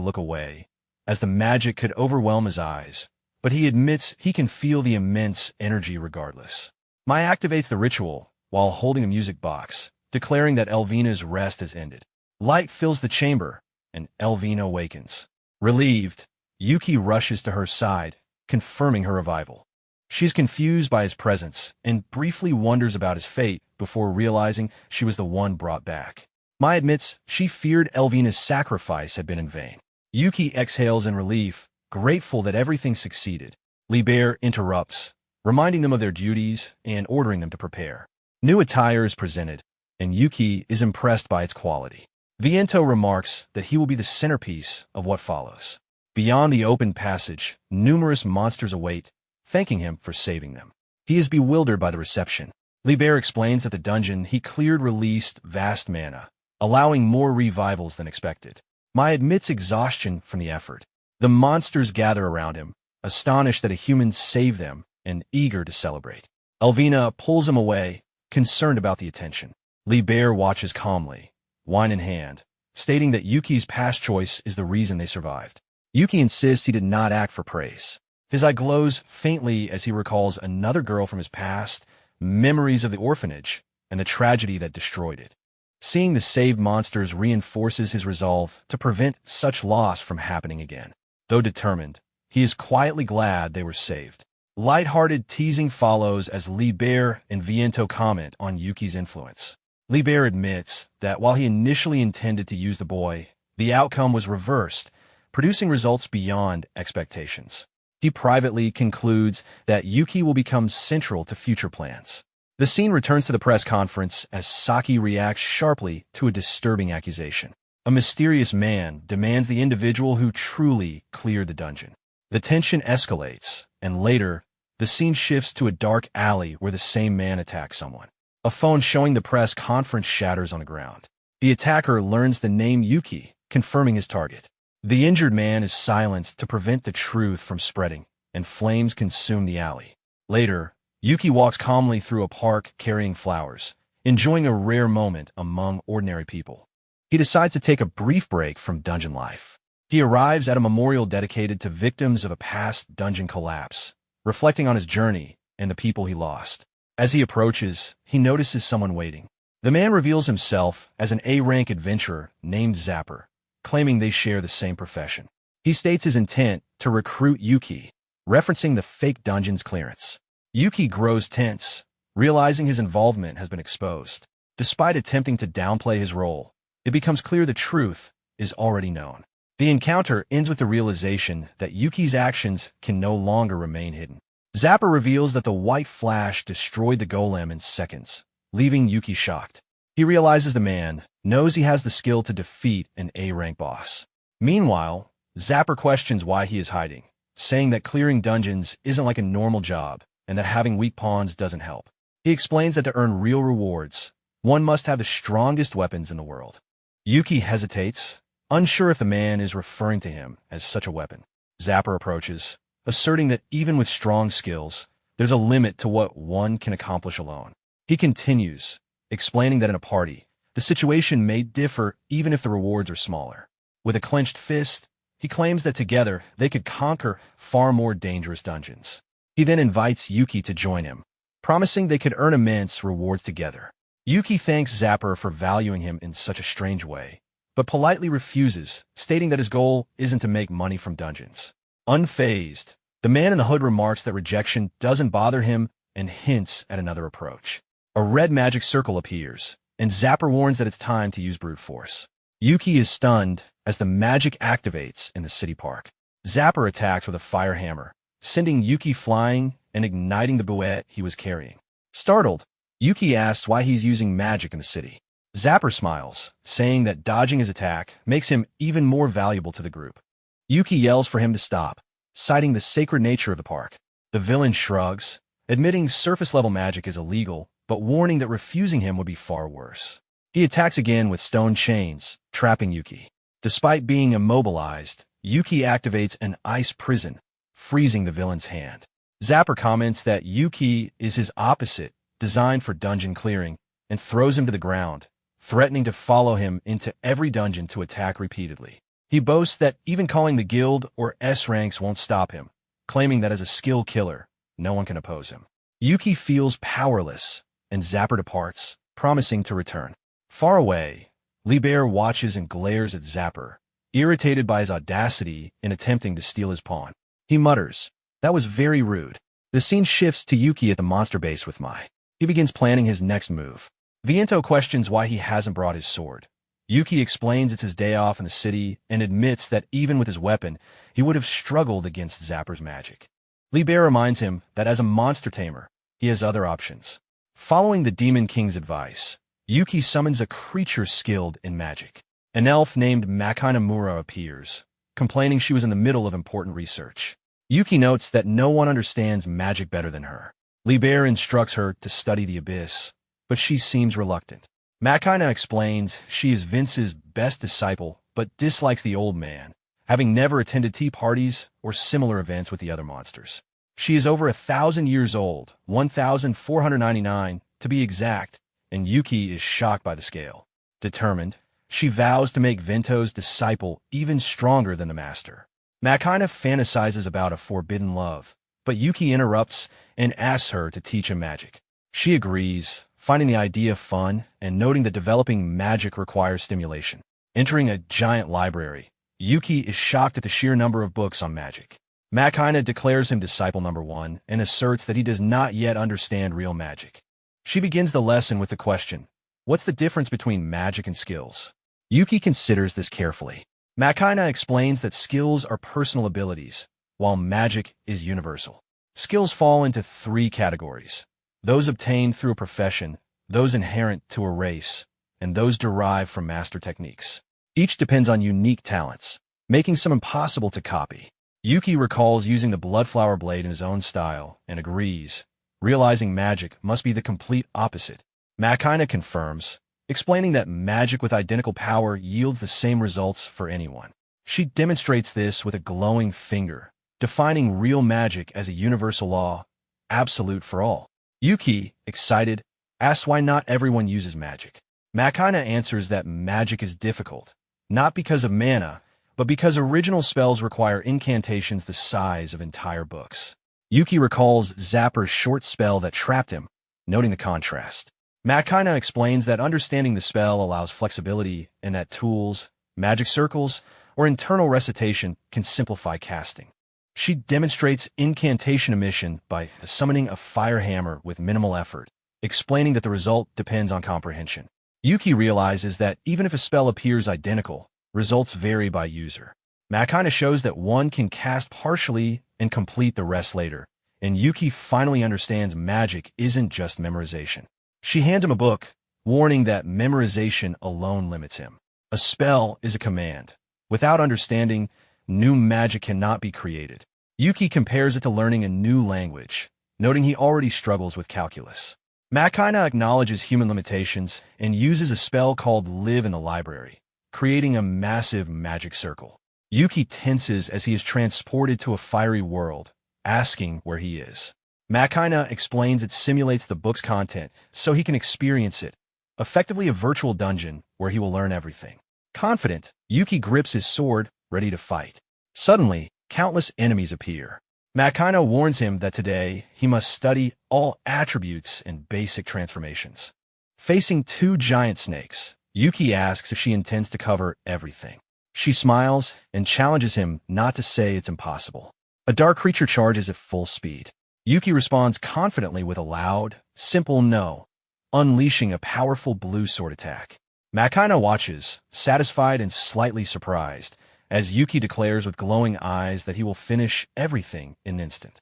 look away, as the magic could overwhelm his eyes, but he admits he can feel the immense energy regardless. Mai activates the ritual while holding a music box, declaring that Elvina's rest has ended. Light fills the chamber, and Elvina awakens. Relieved, Yuki rushes to her side, confirming her revival. She's confused by his presence and briefly wonders about his fate before realizing she was the one brought back. Mai admits she feared Elvina's sacrifice had been in vain. Yuki exhales in relief, grateful that everything succeeded. Libel interrupts, reminding them of their duties and ordering them to prepare. New attire is presented, and Yuki is impressed by its quality. Vinto remarks that he will be the centerpiece of what follows. Beyond the open passage, numerous monsters await, thanking him for saving them. He is bewildered by the reception. Libel explains that the dungeon he cleared released vast mana, allowing more revivals than expected. Mai admits exhaustion from the effort. The monsters gather around him, astonished that a human saved them and eager to celebrate. Elvina pulls him away, concerned about the attention. Libel watches calmly, wine in hand, stating that Yuki's past choice is the reason they survived. Yuki insists he did not act for praise. His eye glows faintly as he recalls another girl from his past, memories of the orphanage, and the tragedy that destroyed it. Seeing the saved monsters reinforces his resolve to prevent such loss from happening again. Though determined, he is quietly glad they were saved. Light-hearted teasing follows as Libel and Vinto comment on Yuki's influence. Libel admits that while he initially intended to use the boy, the outcome was reversed, producing results beyond expectations. He privately concludes that Yuki will become central to future plans. The scene returns to the press conference as Saki reacts sharply to a disturbing accusation. A mysterious man demands the individual who truly cleared the dungeon. The tension escalates, and later, the scene shifts to a dark alley where the same man attacks someone. A phone showing the press conference shatters on the ground. The attacker learns the name Yuki, confirming his target. The injured man is silenced to prevent the truth from spreading, and flames consume the alley. Later, Yuki walks calmly through a park carrying flowers, enjoying a rare moment among ordinary people. He decides to take a brief break from dungeon life. He arrives at a memorial dedicated to victims of a past dungeon collapse, reflecting on his journey and the people he lost. As he approaches, he notices someone waiting. The man reveals himself as an A-rank adventurer named Zapper, claiming they share the same profession. He states his intent to recruit Yuki, referencing the fake dungeon's clearance. Yuki grows tense, realizing his involvement has been exposed. Despite attempting to downplay his role, it becomes clear the truth is already known. The encounter ends with the realization that Yuki's actions can no longer remain hidden. Zapper reveals that the white flash destroyed the golem in seconds, leaving Yuki shocked. He realizes the man knows he has the skill to defeat an A-rank boss. Meanwhile, Zapper questions why he is hiding, saying that clearing dungeons isn't like a normal job and that having weak pawns doesn't help. He explains that to earn real rewards, one must have the strongest weapons in the world. Yuki hesitates, unsure if the man is referring to him as such a weapon. Zapper approaches, asserting that even with strong skills, there's a limit to what one can accomplish alone. He continues, explaining that in a party, the situation may differ even if the rewards are smaller. With a clenched fist, he claims that together they could conquer far more dangerous dungeons. He then invites Yuki to join him, promising they could earn immense rewards together. Yuki thanks Zapper for valuing him in such a strange way, but politely refuses, stating that his goal isn't to make money from dungeons. Unfazed, the man in the hood remarks that rejection doesn't bother him and hints at another approach. A red magic circle appears, and Zapper warns that it's time to use brute force. Yuki is stunned as the magic activates in the city park. Zapper attacks with a fire hammer, sending Yuki flying and igniting the bouette he was carrying. Startled, Yuki asks why he's using magic in the city. Zapper smiles, saying that dodging his attack makes him even more valuable to the group. Yuki yells for him to stop, citing the sacred nature of the park. The villain shrugs, admitting surface-level magic is illegal, but warning that refusing him would be far worse. He attacks again with stone chains, trapping Yuki. Despite being immobilized, Yuki activates an ice prison, freezing the villain's hand. Zapper comments that Yuki is his opposite, designed for dungeon clearing, and throws him to the ground, threatening to follow him into every dungeon to attack repeatedly. He boasts that even calling the guild or S ranks won't stop him, claiming that as a skill killer, no one can oppose him. Yuki feels powerless, and Zapper departs, promising to return. Far away, Libel watches and glares at Zapper, irritated by his audacity in attempting to steal his pawn. He mutters, "That was very rude." The scene shifts to Yuki at the monster base with Mai. He begins planning his next move. Vinto questions why he hasn't brought his sword. Yuki explains it's his day off in the city and admits that even with his weapon, he would have struggled against Zapper's magic. Libel reminds him that as a monster tamer, he has other options. Following the Demon King's advice, Yuki summons a creature skilled in magic. An elf named Makina appears, complaining she was in the middle of important research. Yuki notes that no one understands magic better than her. Libel instructs her to study the abyss, but she seems reluctant. Makina explains she is Vince's best disciple, but dislikes the old man, having never attended tea parties or similar events with the other monsters. She is over 1,000 years old, 1,499 to be exact, and Yuki is shocked by the scale. Determined, she vows to make Vinto's disciple even stronger than the master. Makina fantasizes about a forbidden love, but Yuki interrupts and asks her to teach him magic. She agrees, finding the idea fun and noting that developing magic requires stimulation. Entering a giant library, Yuki is shocked at the sheer number of books on magic. Makina declares him disciple number 1 and asserts that he does not yet understand real magic. She begins the lesson with the question, what's the difference between magic and skills? Yuki considers this carefully. Makina explains that skills are personal abilities, while magic is universal. Skills fall into 3 categories: those obtained through a profession, those inherent to a race, and those derived from master techniques. Each depends on unique talents, making some impossible to copy. Yuki recalls using the bloodflower blade in his own style and agrees, realizing magic must be the complete opposite. Makina confirms, explaining that magic with identical power yields the same results for anyone. She demonstrates this with a glowing finger, defining real magic as a universal law, absolute for all. Yuki, excited, asks why not everyone uses magic. Makina answers that magic is difficult, not because of mana, but because original spells require incantations the size of entire books. Yuki recalls Zapper's short spell that trapped him, noting the contrast. Makina explains that understanding the spell allows flexibility and that tools, magic circles, or internal recitation can simplify casting. She demonstrates incantation emission by summoning a fire hammer with minimal effort, explaining that the result depends on comprehension. Yuki realizes that even if a spell appears identical, results vary by user. Makina shows that one can cast partially and complete the rest later, and Yuki finally understands magic isn't just memorization. She hands him a book, warning that memorization alone limits him. A spell is a command. Without understanding, new magic cannot be created. Yuki compares it to learning a new language, noting he already struggles with calculus. Makina acknowledges human limitations and uses a spell called Live in the library, creating a massive magic circle. Yuki tenses as he is transported to a fiery world, asking where he is. Makina explains it simulates the book's content so he can experience it, effectively a virtual dungeon where he will learn everything. Confident, Yuki grips his sword, ready to fight. Suddenly, countless enemies appear. Makina warns him that today he must study all attributes and basic transformations. Facing 2 giant snakes, Yuki asks if she intends to cover everything. She smiles and challenges him not to say it's impossible. A dark creature charges at full speed. Yuki responds confidently with a loud, simple no, unleashing a powerful blue sword attack. Makina watches, satisfied and slightly surprised, as Yuki declares with glowing eyes that he will finish everything in an instant.